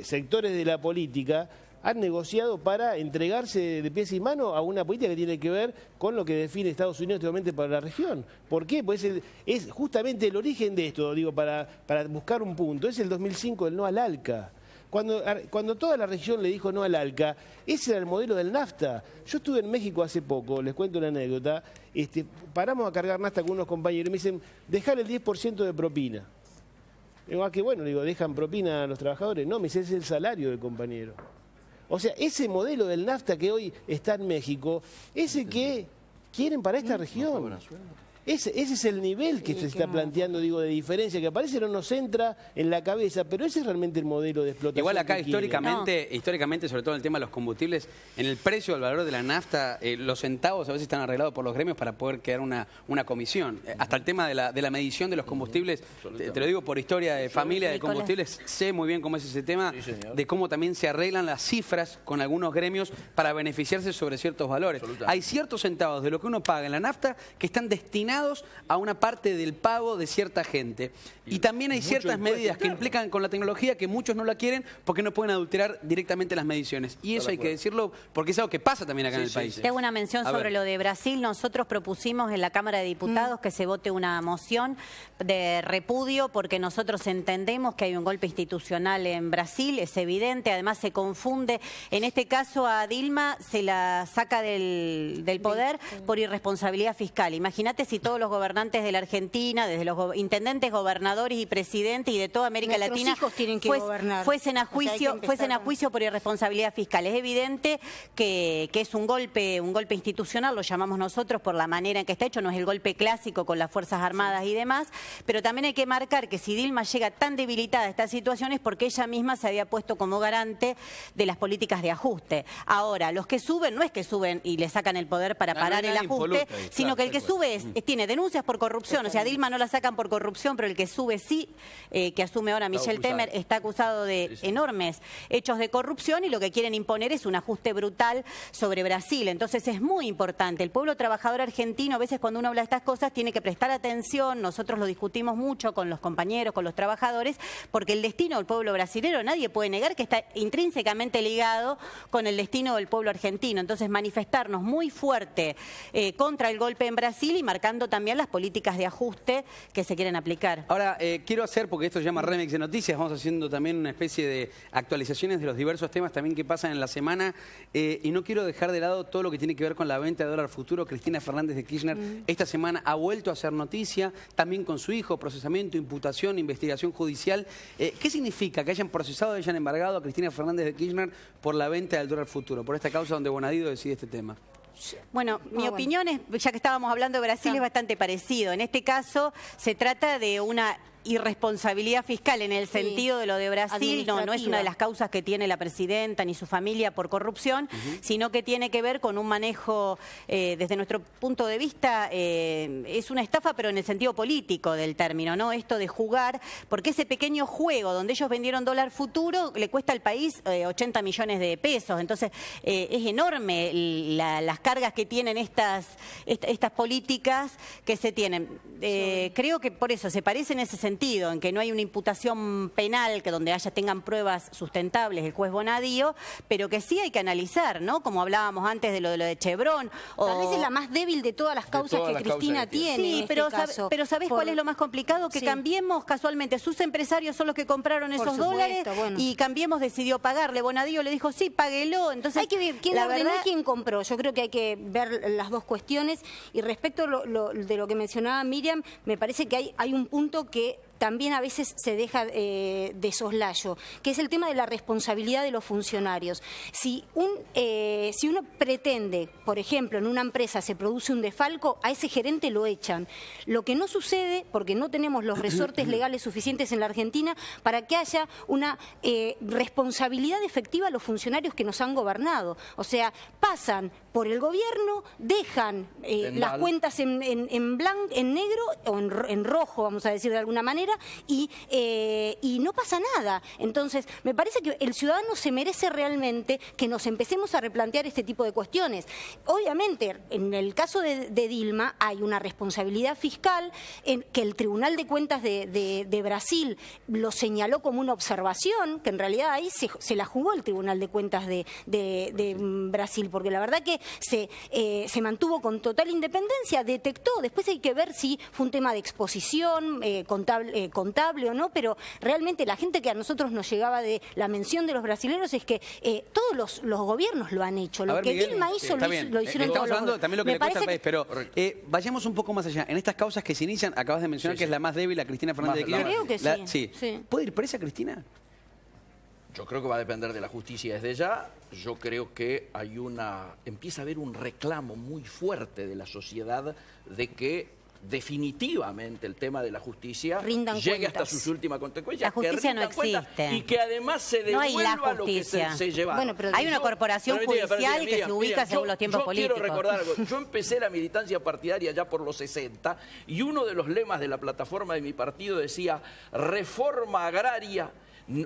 sectores de la política, han negociado para entregarse de pies y manos a una política que tiene que ver con lo que define Estados Unidos actualmente para la región. ¿Por qué? Pues es justamente el origen de esto, digo, para buscar un punto. Es el 2005 del no al ALCA. Cuando toda la región le dijo no al ALCA, ese era el modelo del NAFTA. Yo estuve en México hace poco, les cuento una anécdota, paramos a cargar NAFTA con unos compañeros y me dicen, dejar el 10% de propina. Digo, qué bueno, digo, ¿dejan propina a los trabajadores? No, me dice, ese es el salario del compañero. O sea, ese modelo del NAFTA que hoy está en México, ese que quieren para esta región. Ese es el nivel que se está planteando, digo, de diferencia, que aparece no nos entra en la cabeza, pero ese es realmente el modelo de explotación. Igual acá históricamente, sobre todo en el tema de los combustibles, en el precio, el valor de la nafta, los centavos a veces están arreglados por los gremios para poder quedar una comisión. Hasta el tema de la medición de los combustibles, te lo digo por historia de familia de combustibles, sé muy bien cómo es ese tema, de cómo también se arreglan las cifras con algunos gremios para beneficiarse sobre ciertos valores. Hay ciertos centavos de lo que uno paga en la nafta que están destinados a una parte del pago de cierta gente. Y también hay ciertas medidas que implican con la tecnología que muchos no la quieren porque no pueden adulterar directamente las mediciones. Y eso hay que decirlo porque es algo que pasa también acá en el país. Te hago una mención sobre lo de Brasil. Nosotros propusimos en la Cámara de Diputados que se vote una moción de repudio porque nosotros entendemos que hay un golpe institucional en Brasil, es evidente, además se confunde. En este caso a Dilma se la saca del poder por irresponsabilidad fiscal. Imagínate si todos los gobernantes de la Argentina, desde los intendentes, gobernadores y presidentes y de toda América Latina fuesen a juicio por irresponsabilidad fiscal. Es evidente que es un golpe institucional, lo llamamos nosotros por la manera en que está hecho, no es el golpe clásico con las Fuerzas Armadas y demás, pero también hay que marcar que si Dilma llega tan debilitada a esta situación es porque ella misma se había puesto como garante de las políticas de ajuste. Ahora, los que suben, no es que suben y le sacan el poder para parar el ajuste, sino que el que sube tiene denuncias por corrupción, o sea, Dilma no la sacan por corrupción, pero el que sube sí, que asume ahora Michel Temer, está acusado de enormes hechos de corrupción y lo que quieren imponer es un ajuste brutal sobre Brasil. Entonces es muy importante. El pueblo trabajador argentino, a veces cuando uno habla de estas cosas, tiene que prestar atención. Nosotros lo discutimos mucho con los compañeros, con los trabajadores, porque el destino del pueblo brasilero nadie puede negar que está intrínsecamente ligado con el destino del pueblo argentino. Entonces manifestarnos muy fuerte contra el golpe en Brasil y marcando explicando también las políticas de ajuste que se quieren aplicar. Ahora, quiero hacer, porque esto se llama Remix de Noticias, vamos haciendo también una especie de actualizaciones de los diversos temas también que pasan en la semana, y no quiero dejar de lado todo lo que tiene que ver con la venta de dólar futuro. Cristina Fernández de Kirchner esta semana ha vuelto a hacer noticia, también con su hijo, procesamiento, imputación, investigación judicial. ¿Qué significa que hayan procesado, hayan embargado a Cristina Fernández de Kirchner por la venta del dólar futuro, por esta causa donde Bonadío decide este tema? Bueno, mi opinión es, ya que estábamos hablando de Brasil, es bastante parecido. En este caso se trata de una irresponsabilidad fiscal en el sentido de lo de Brasil. No es una de las causas que tiene la presidenta ni su familia por corrupción, sino que tiene que ver con un manejo, desde nuestro punto de vista, es una estafa, pero en el sentido político del término, ¿no? Esto de jugar, porque ese pequeño juego donde ellos vendieron dólar futuro le cuesta al país 80 millones de pesos. Entonces, es enorme las cargas que tienen estas políticas que se tienen. Creo que por eso se parece en ese sentido, en que no hay una imputación penal que donde tengan pruebas sustentables el juez Bonadío, pero que sí hay que analizar, ¿no? Como hablábamos antes de lo de Chevron. Tal vez es la más débil de todas las causas que Cristina tiene. Sí, pero ¿sabés cuál es lo más complicado? Que Cambiemos casualmente, sus empresarios son los que compraron esos dólares y Cambiemos decidió pagarle. Bonadío le dijo, sí, páguelo. Entonces, hay que ver quién ordenó y quién compró. Yo creo que hay que ver las dos cuestiones. Y respecto de lo que mencionaba Miriam, me parece que hay un punto que también a veces se deja de soslayo, que es el tema de la responsabilidad de los funcionarios. Si uno pretende, por ejemplo, en una empresa se produce un desfalco, a ese gerente lo echan. Lo que no sucede, porque no tenemos los resortes legales suficientes en la Argentina, para que haya una responsabilidad efectiva a los funcionarios que nos han gobernado. O sea, pasan por el gobierno, dejan las cuentas en negro o en rojo, vamos a decir de alguna manera, y no pasa nada. Entonces, me parece que el ciudadano se merece realmente que nos empecemos a replantear este tipo de cuestiones. Obviamente, en el caso de Dilma hay una responsabilidad fiscal en que el Tribunal de Cuentas de Brasil lo señaló como una observación, que en realidad ahí se la jugó el Tribunal de Cuentas de Brasil, porque la verdad que se mantuvo con total independencia, detectó, después hay que ver si fue un tema de exposición contable o no, pero realmente la gente que a nosotros nos llegaba de la mención de los brasileños es que todos los gobiernos lo han hecho. Lo que Dilma hizo lo hicieron todos los gobiernos. También lo que le cuesta al país, pero vayamos un poco más allá. En estas causas que se inician, acabas de mencionar que es la más débil, la Cristina Fernández de Kirchner. Creo que sí. ¿Puede ir presa Cristina? Yo creo que va a depender de la justicia desde ya. Yo creo que empieza a haber un reclamo muy fuerte de la sociedad de que definitivamente el tema de la justicia llegue hasta sus últimas consecuencias. La justicia no existe. Y que además se devuelva lo que se llevaron. Bueno, pero hay una corporación judicial que se ubica según los tiempos políticos. Yo quiero recordar algo. Yo empecé la militancia partidaria ya por los 60 y uno de los lemas de la plataforma de mi partido decía reforma agraria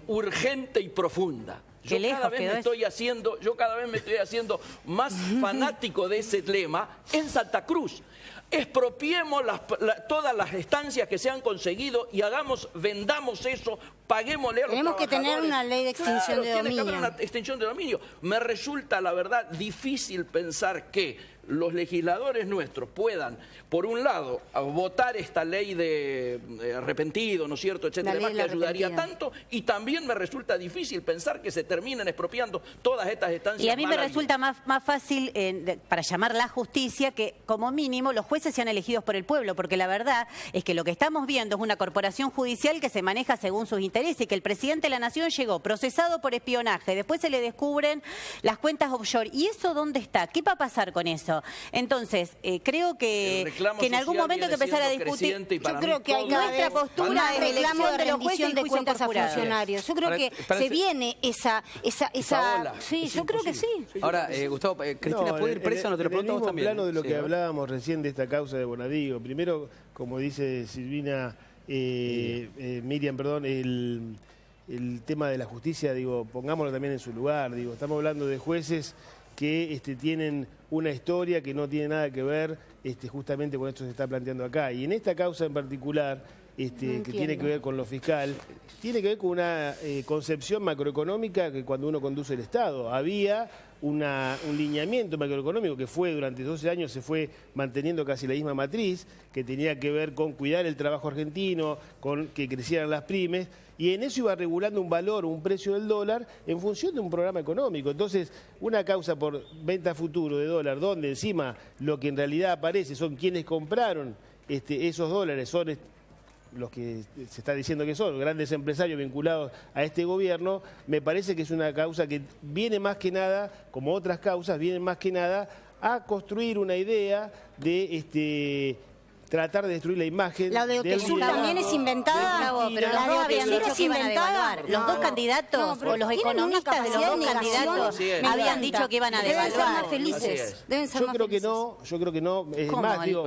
urgente y profunda. Yo cada vez me estoy haciendo más fanático de ese lema en Santa Cruz. Expropiemos todas las estancias que se han conseguido y vendamos eso, paguémosle a los Tenemos que tener una ley de extinción de dominio. Tiene que haber una extinción de dominio. Me resulta, la verdad, difícil pensar que los legisladores nuestros puedan, por un lado, votar esta ley de arrepentido, ¿no es cierto?, etcétera, que ayudaría tanto, y también me resulta difícil pensar que se terminen expropiando todas estas estancias. Y a mí me resulta más fácil, para llamar la justicia, que como mínimo los jueces sean elegidos por el pueblo, porque la verdad es que lo que estamos viendo es una corporación judicial que se maneja según sus intereses, que el presidente de la Nación llegó procesado por espionaje, después se le descubren las cuentas offshore. ¿Y eso dónde está? ¿Qué va a pasar con eso? Entonces, creo que en algún momento hay que empezar a discutir. Yo creo que hay nuestra postura de reclamo de rendición de cuentas a funcionarios. Yo creo que se viene esa ola. Sí, yo creo que sí. Ahora, Gustavo, Cristina, ¿puede ir presa o no te lo pregunto vos también? En el plano de lo que hablábamos recién de esta causa de Bonadío, primero, como dice Miriam, perdón, el tema de la justicia, digo, pongámoslo también en su lugar, digo, estamos hablando de jueces que tienen una historia que no tiene nada que ver justamente con esto que se está planteando acá. Y en esta causa en particular, que tiene que ver con lo fiscal, tiene que ver con una concepción macroeconómica que cuando uno conduce el Estado. Había un lineamiento macroeconómico que fue durante 12 años, se fue manteniendo casi la misma matriz, que tenía que ver con cuidar el trabajo argentino, con que crecieran las pymes, y en eso iba regulando un valor, un precio del dólar en función de un programa económico. Entonces, una causa por venta futuro de dólar, donde encima lo que en realidad aparece son quienes compraron esos dólares, son los que se está diciendo que son grandes empresarios vinculados a este gobierno, me parece que es una causa que viene más que nada, como otras causas, vienen más que nada a construir una idea de tratar de destruir la imagen. La de Otesur también es inventada, pero las dos habían dicho que iban a devaluar. Los dos candidatos o los economistas de los dos candidatos habían dicho que iban a devaluar. Deben ser más felices. Deben ser más felices. Yo creo que no. Es ¿Cómo? más, digo,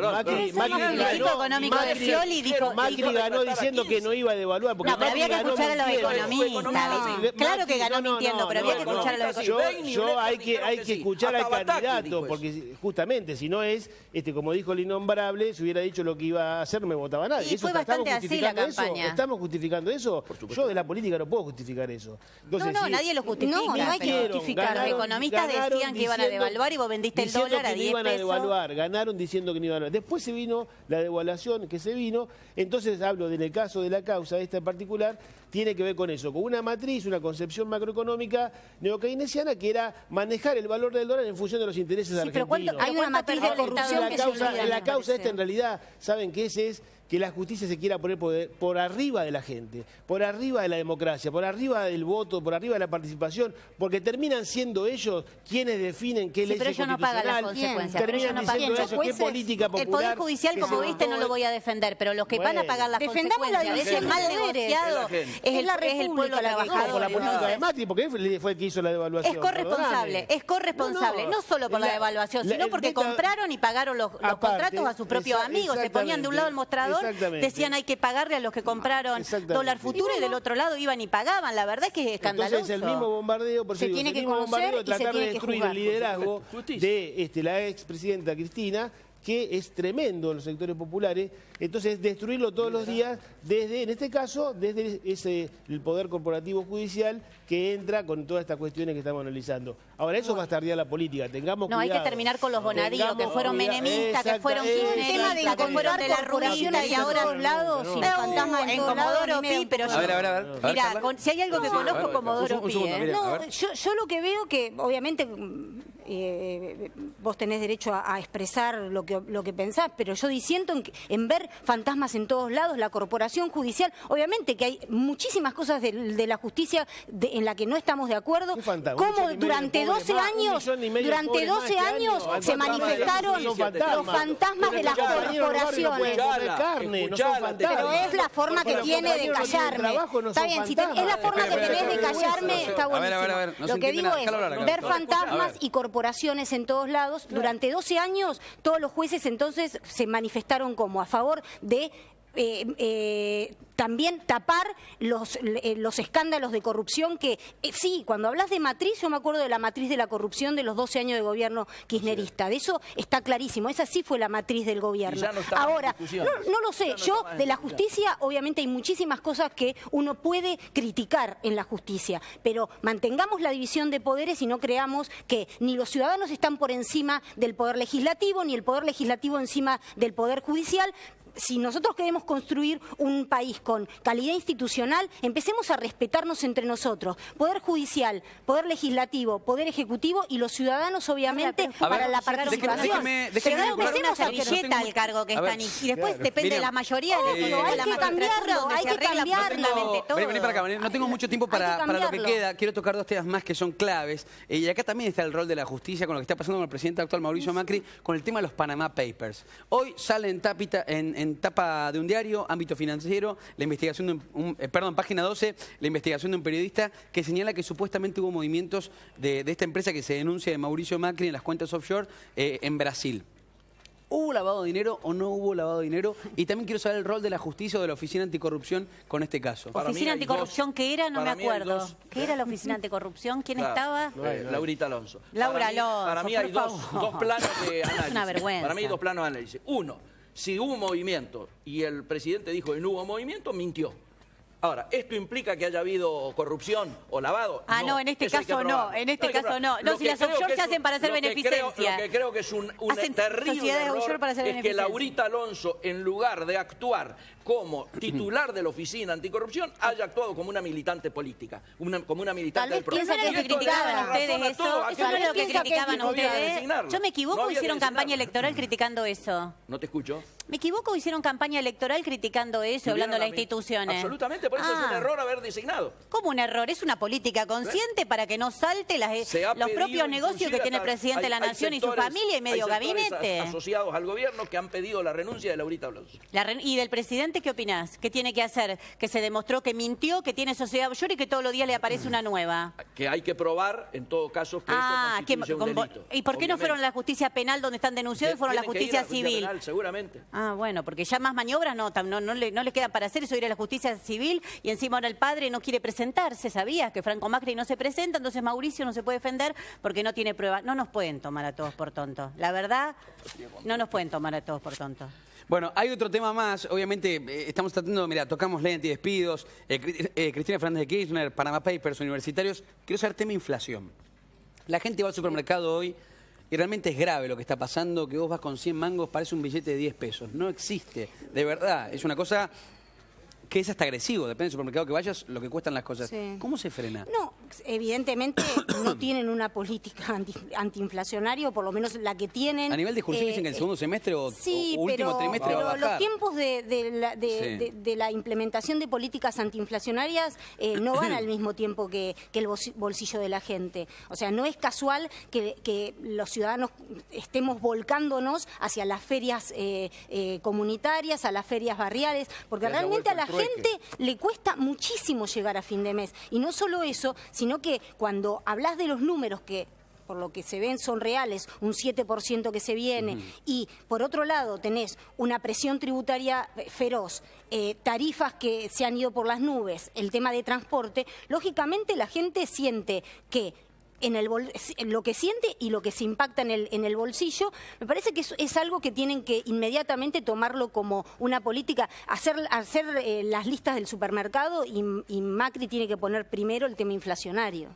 Macri ganó diciendo que no iba a devaluar. No, pero había que escuchar a los economistas. Claro que ganó mintiendo, pero había que escuchar a los economistas. Hay que escuchar al candidato, porque justamente, si no es, como dijo el innombrable, si hubiera dicho lo que iba a hacer, no me votaba nadie. Y fue bastante así la campaña. ¿Estamos justificando eso? Yo de la política no puedo justificar eso. Entonces, no, nadie lo justifica. No hay que justificar. Los economistas decían que iban a devaluar y vos vendiste el dólar a 10 pesos. Iban a devaluar, ganaron diciendo que no iban a devaluar. Después se vino la devaluación que se vino. Entonces hablo del caso de la causa, esta en particular, tiene que ver con eso, con una matriz, una concepción macroeconómica neokeynesiana que era manejar el valor del dólar en función de los intereses argentinos. Hay una matriz de corrupción la causa esta en realidad, ¿saben qué es que la justicia se quiera poner por arriba de la gente, por arriba de la democracia, por arriba del voto, por arriba de la participación, porque terminan siendo ellos quienes definen qué ley constitucional, no pagan las consecuencias, terminan diciendo ellos qué política popular. El Poder Judicial, como viste, no lo voy a defender, pero los que van a pagar las consecuencias de ese mal negociado es el pueblo trabajador. Por la política de Macri, porque él fue el que hizo la devaluación. Es corresponsable, no solo por la devaluación, sino porque compraron y pagaron los contratos a sus propios amigos, se ponían de un lado el mostrador, decían hay que pagarle a los que compraron dólar futuro y del otro lado iban y pagaban. La verdad es que es escandaloso. Entonces el mismo bombardeo, por se tiene que conocer y tratar de destruir el liderazgo de la expresidenta Cristina, que es tremendo en los sectores populares. Entonces, destruirlo todos los días, en este caso, desde el Poder Corporativo Judicial, que entra con todas estas cuestiones que estamos analizando. Ahora, eso bastardear la política, tengamos cuidado. No, hay que terminar con los bonadíos, que fueron menemistas, que fueron kirchneristas, que fueron de la ruina y ahora a todos lados, en Comodoro Pi, pero a ver. Mira, si hay algo que conozco, Comodoro Pi. No, yo lo que veo que, obviamente, vos tenés derecho a expresar lo que pensás, pero yo disiento en ver fantasmas en todos lados, la corporación judicial, obviamente que hay muchísimas cosas de la justicia en la que no estamos de acuerdo, como durante 12 años se manifestaron los fantasmas de las corporaciones. Pero es la forma que tiene de callarme. Está bien, si es la forma que tenés de callarme, está buenísimo. Lo que digo es ver fantasmas y corporaciones en todos lados. Durante 12 años todos los jueces entonces se manifestaron como a favor de también tapar los escándalos de corrupción que, sí, cuando hablas de matriz, yo me acuerdo de la matriz de la corrupción de los 12 años de gobierno kirchnerista, de eso está clarísimo, esa sí fue la matriz del gobierno. Ahora, no lo sé, yo de la justicia, obviamente hay muchísimas cosas que uno puede criticar en la justicia, pero mantengamos la división de poderes y no creamos que ni los ciudadanos están por encima del poder legislativo, ni el poder legislativo encima del poder judicial. Si nosotros queremos construir un país con calidad institucional, empecemos a respetarnos entre nosotros. Poder judicial, poder legislativo, poder ejecutivo y los ciudadanos, obviamente, para la participación. Déjeme una servilleta al cargo que están y después depende de la mayoría de la magistratura donde se arregla absolutamente todo. Vení para acá, no tengo mucho tiempo para lo que queda. Quiero tocar dos temas más que son claves. Y acá también está el rol de la justicia con lo que está pasando con el presidente actual Mauricio Macri con el tema de los Panama Papers. Hoy sale en tapa de un diario, ámbito financiero, la investigación de página 12, la investigación de un periodista que señala que supuestamente hubo movimientos de esta empresa que se denuncia de Mauricio Macri en las cuentas offshore en Brasil. ¿Hubo lavado de dinero o no hubo lavado de dinero? Y también quiero saber el rol de la justicia o de la Oficina Anticorrupción con este caso. ¿Oficina Anticorrupción qué era? No me acuerdo. ¿Qué era la Oficina Anticorrupción? ¿Quién estaba? Laurita Alonso. Laura Alonso. Para mí hay dos planos de análisis. Es una vergüenza. Para mí hay dos planos de análisis. Uno, Si hubo movimiento y el presidente dijo que no hubo movimiento, mintió. Ahora, ¿esto implica que haya habido corrupción o lavado? No, en este caso no, en este caso no. No, si las offshore se hacen para hacer beneficencia. Lo que creo que es un terrible error es que Laurita Alonso, en lugar de actuar como titular de la Oficina Anticorrupción, haya actuado como una militante política, como una militante del PRO. ¿Piensa que lo que criticaban ustedes eso? ¿Eso no es lo que criticaban ustedes? ¿Yo me equivoco o hicieron campaña electoral criticando eso? ¿No te escucho? ¿Me equivoco o hicieron campaña electoral criticando eso, hablando de las instituciones? Absolutamente, por eso es un error haber designado. ¿Cómo un error? Es una política consciente para que no salte los propios negocios que tiene el presidente de la Nación y su familia y medio gabinete. Asociados al gobierno que han pedido la renuncia de Laurita Alonso. ¿Y del presidente qué opinás? ¿Qué tiene que hacer? Que se demostró que mintió, que tiene sociedad offshore y que todos los días le aparece una nueva. Que hay que probar, en todo caso, que eso constituye un delito. ¿Y por qué no fueron a la justicia penal donde están denunciados y fueron a la justicia civil? Penal, seguramente. Bueno, porque ya más maniobras no le quedan para hacer eso, ir a la justicia civil y encima ahora el padre no quiere presentarse. ¿Sabías que Franco Macri no se presenta? Entonces Mauricio no se puede defender porque no tiene pruebas. No nos pueden tomar a todos por tontos. La verdad, no nos pueden tomar a todos por tontos. Bueno, hay otro tema más. Obviamente, estamos tratando, mira, tocamos ley antidespidos, Cristina Fernández de Kirchner, Panama Papers, universitarios. Quiero saber tema inflación. La gente va al supermercado hoy y realmente es grave lo que está pasando, que vos vas con 100 mangos, parece un billete de 10 pesos. No existe, de verdad. Es una cosa que es hasta agresivo, depende del supermercado que vayas, lo que cuestan las cosas. Sí. ¿Cómo se frena? No, evidentemente no tienen una política antiinflacionaria, o por lo menos la que tienen. A nivel de discusión dicen que en el segundo semestre o último trimestre va a bajar. Los tiempos de la implementación de políticas antiinflacionarias no van al mismo tiempo que el bolsillo de la gente. O sea, no es casual que los ciudadanos estemos volcándonos hacia las ferias comunitarias, a las ferias barriales, porque realmente a la gente le cuesta muchísimo llegar a fin de mes. Y no solo eso, sino que cuando hablas de los números que por lo que se ven son reales, un 7% que se viene, y por otro lado tenés una presión tributaria feroz, tarifas que se han ido por las nubes, el tema de transporte, lógicamente la gente siente que lo que siente y lo que se impacta en el bolsillo, me parece que es algo que tienen que inmediatamente tomarlo como una política, hacer las listas del supermercado y Macri tiene que poner primero el tema inflacionario.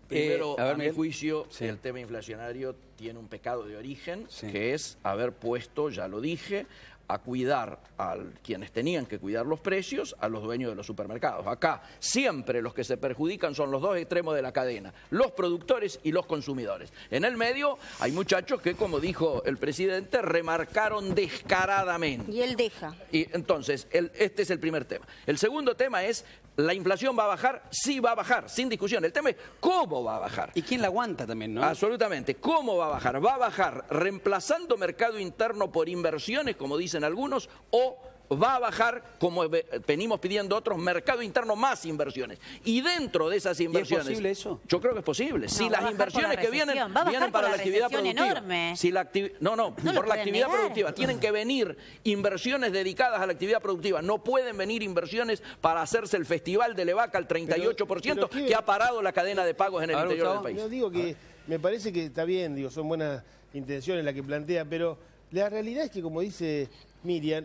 Primero, a mi juicio, el tema inflacionario tiene un pecado de origen, que es haber puesto, ya lo dije, a cuidar a quienes tenían que cuidar los precios, a los dueños de los supermercados. Acá siempre los que se perjudican son los dos extremos de la cadena, los productores y los consumidores. En el medio hay muchachos que, como dijo el presidente, remarcaron descaradamente. Y él deja. Y entonces, este es el primer tema. El segundo tema es, ¿la inflación va a bajar? Sí va a bajar, sin discusión. El tema es cómo va a bajar. ¿Y quién la aguanta también, no? Absolutamente. ¿Cómo va a bajar? ¿Va a bajar reemplazando mercado interno por inversiones, como dicen algunos, o va a bajar, como venimos pidiendo otros, mercado interno más inversiones? Y dentro de esas inversiones... ¿Es posible eso? Yo creo que es posible. Si las inversiones que vienen para la actividad productiva. Si por la actividad productiva. Tienen que venir inversiones dedicadas a la actividad productiva. No pueden venir inversiones para hacerse el festival de Levaca al 38% que ha parado la cadena de pagos en el interior del país. Yo digo que me parece que está bien, digo, son buenas intenciones las que plantea, pero la realidad es que, como dice Miriam,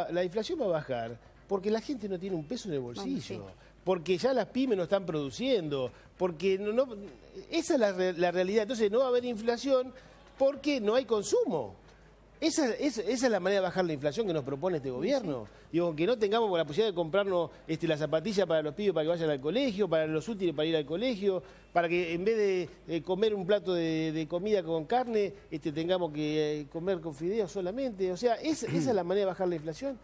la inflación va a bajar porque la gente no tiene un peso en el bolsillo, porque ya las pymes no están produciendo, porque esa es la realidad. Entonces no va a haber inflación porque no hay consumo. Esa es la manera de bajar la inflación que nos propone este gobierno. Digo, que no tengamos la posibilidad de comprarnos las zapatillas para los pibes para que vayan al colegio, para los útiles para ir al colegio, para que en vez de comer un plato de comida con carne, tengamos que comer con fideos solamente. O sea, esa es la manera de bajar la inflación.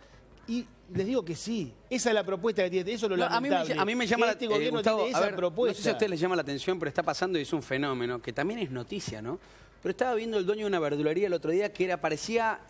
Y les digo que sí, esa es la propuesta que tiene, eso es lo lamentable. A mí me llama este gobierno tiene esa propuesta. No sé si a ustedes les llama la atención, pero está pasando y es un fenómeno, que también es noticia, ¿no? Pero estaba viendo el dueño de una verdulería el otro día que parecía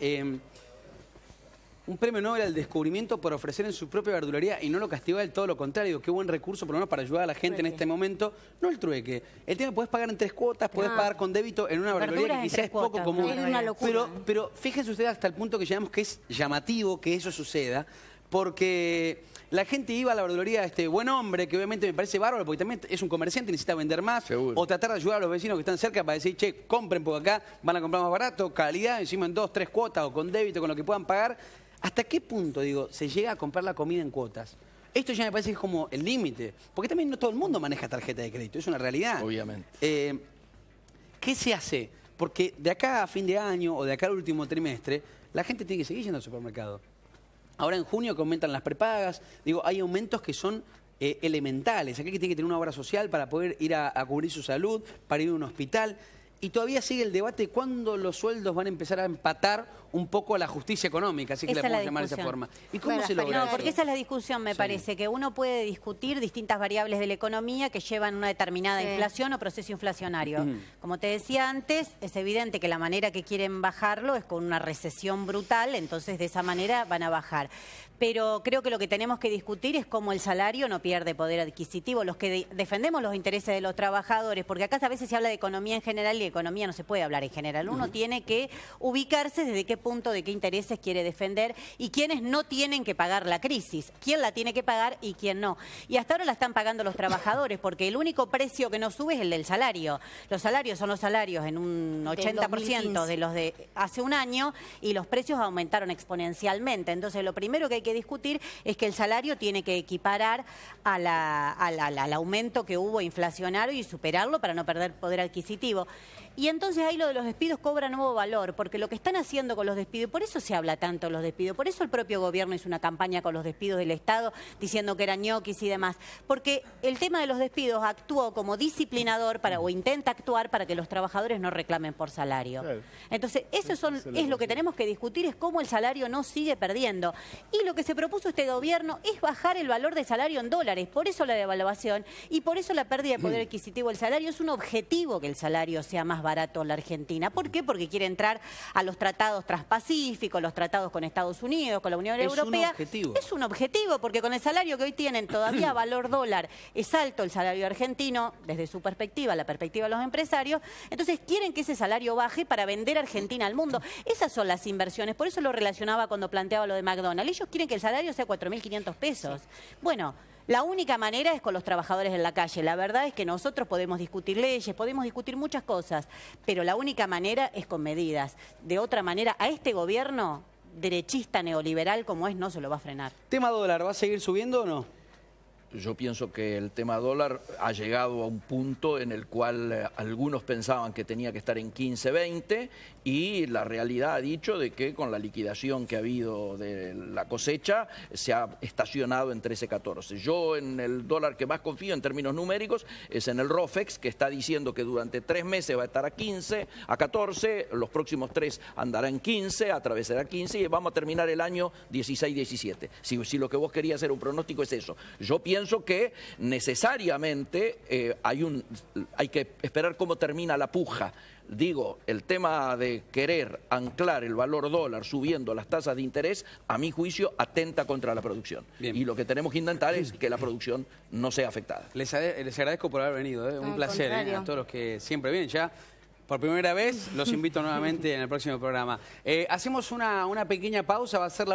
un premio Nobel al descubrimiento por ofrecer en su propia verdulería y no lo castigaba del todo lo contrario. Qué buen recurso, por lo menos para ayudar a la gente en este momento. No el trueque. El tema, podés pagar en 3 cuotas, podés pagar con débito en una verdulería que quizás es poco común. Es una locura. Pero fíjense ustedes hasta el punto que llegamos, que es llamativo que eso suceda, porque la gente iba a la verdulería de este buen hombre, que obviamente me parece bárbaro, porque también es un comerciante, necesita vender más, o tratar de ayudar a los vecinos que están cerca para decir, che, compren porque acá van a comprar más barato, calidad, encima en 2, 3 cuotas, o con débito, con lo que puedan pagar. ¿Hasta qué punto, digo, se llega a comprar la comida en cuotas? Esto ya me parece que es como el límite, porque también no todo el mundo maneja tarjeta de crédito, es una realidad. Obviamente. ¿Qué se hace? Porque de acá a fin de año o de acá al último trimestre, la gente tiene que seguir yendo al supermercado. Ahora en junio que aumentan las prepagas, digo, hay aumentos que son elementales. Acá que tiene que tener una obra social para poder ir a cubrir su salud, para ir a un hospital. Y todavía sigue el debate de cuándo los sueldos van a empezar a empatar un poco a la justicia económica, así que la podemos llamar de esa forma. ¿Y cómo se logra eso? Porque esa es la discusión, me parece, que uno puede discutir distintas variables de la economía que llevan una determinada inflación o proceso inflacionario. Como te decía antes, es evidente que la manera que quieren bajarlo es con una recesión brutal, entonces de esa manera van a bajar. Pero creo que lo que tenemos que discutir es cómo el salario no pierde poder adquisitivo. Los que defendemos los intereses de los trabajadores, porque acá a veces se habla de economía en general y de economía no se puede hablar en general. Uno tiene que ubicarse desde qué punto, de qué intereses quiere defender y quiénes no tienen que pagar la crisis. Quién la tiene que pagar y quién no. Y hasta ahora la están pagando los trabajadores, porque el único precio que no sube es el del salario. Los salarios son los salarios en un 80% de los de hace un año y los precios aumentaron exponencialmente. Entonces lo primero que hay que discutir es que el salario tiene que equiparar al aumento que hubo inflacionario y superarlo para no perder poder adquisitivo. Y entonces ahí lo de los despidos cobra nuevo valor, porque lo que están haciendo con los despidos, por eso se habla tanto de los despidos, por eso el propio gobierno hizo una campaña con los despidos del Estado diciendo que eran ñoquis y demás, porque el tema de los despidos actuó como disciplinador o intenta actuar para que los trabajadores no reclamen por salario. Claro. Entonces eso es lo que tenemos que discutir, es cómo el salario no sigue perdiendo. Y lo que se propuso este gobierno es bajar el valor del salario en dólares, por eso la devaluación y por eso la pérdida de poder adquisitivo del salario. Es un objetivo que el salario sea más barato en la Argentina. ¿Por qué? Porque quiere entrar a los tratados transpacíficos, los tratados con Estados Unidos, con la Unión Europea. Es un objetivo, porque con el salario que hoy tienen todavía valor dólar, es alto el salario argentino, desde su perspectiva, la perspectiva de los empresarios, entonces quieren que ese salario baje para vender Argentina al mundo. Esas son las inversiones, por eso lo relacionaba cuando planteaba lo de McDonald's. Ellos quieren que el salario sea 4.500 pesos. Bueno, la única manera es con los trabajadores en la calle. La verdad es que nosotros podemos discutir leyes, podemos discutir muchas cosas, pero la única manera es con medidas. De otra manera, a este gobierno derechista, neoliberal como es, no se lo va a frenar. ¿Tema dólar va a seguir subiendo o no? Yo pienso que el tema dólar ha llegado a un punto en el cual algunos pensaban que tenía que estar en 15-20 y la realidad ha dicho de que con la liquidación que ha habido de la cosecha se ha estacionado en 13-14. Yo en el dólar que más confío en términos numéricos es en el ROFEX, que está diciendo que durante 3 meses va a estar a 15, a 14, los próximos 3 andará en 15, atravesará 15 y vamos a terminar el año 16-17. Si lo que vos querías hacer un pronóstico es eso. Yo pienso que necesariamente hay que esperar cómo termina la puja. Digo, el tema de querer anclar el valor dólar subiendo las tasas de interés, a mi juicio, atenta contra la producción. Bien. Y lo que tenemos que intentar es que la producción no sea afectada. Les agradezco por haber venido, un placer a todos los que siempre vienen ya. Por primera vez los invito nuevamente en el próximo programa. Hacemos una pequeña pausa, va a ser la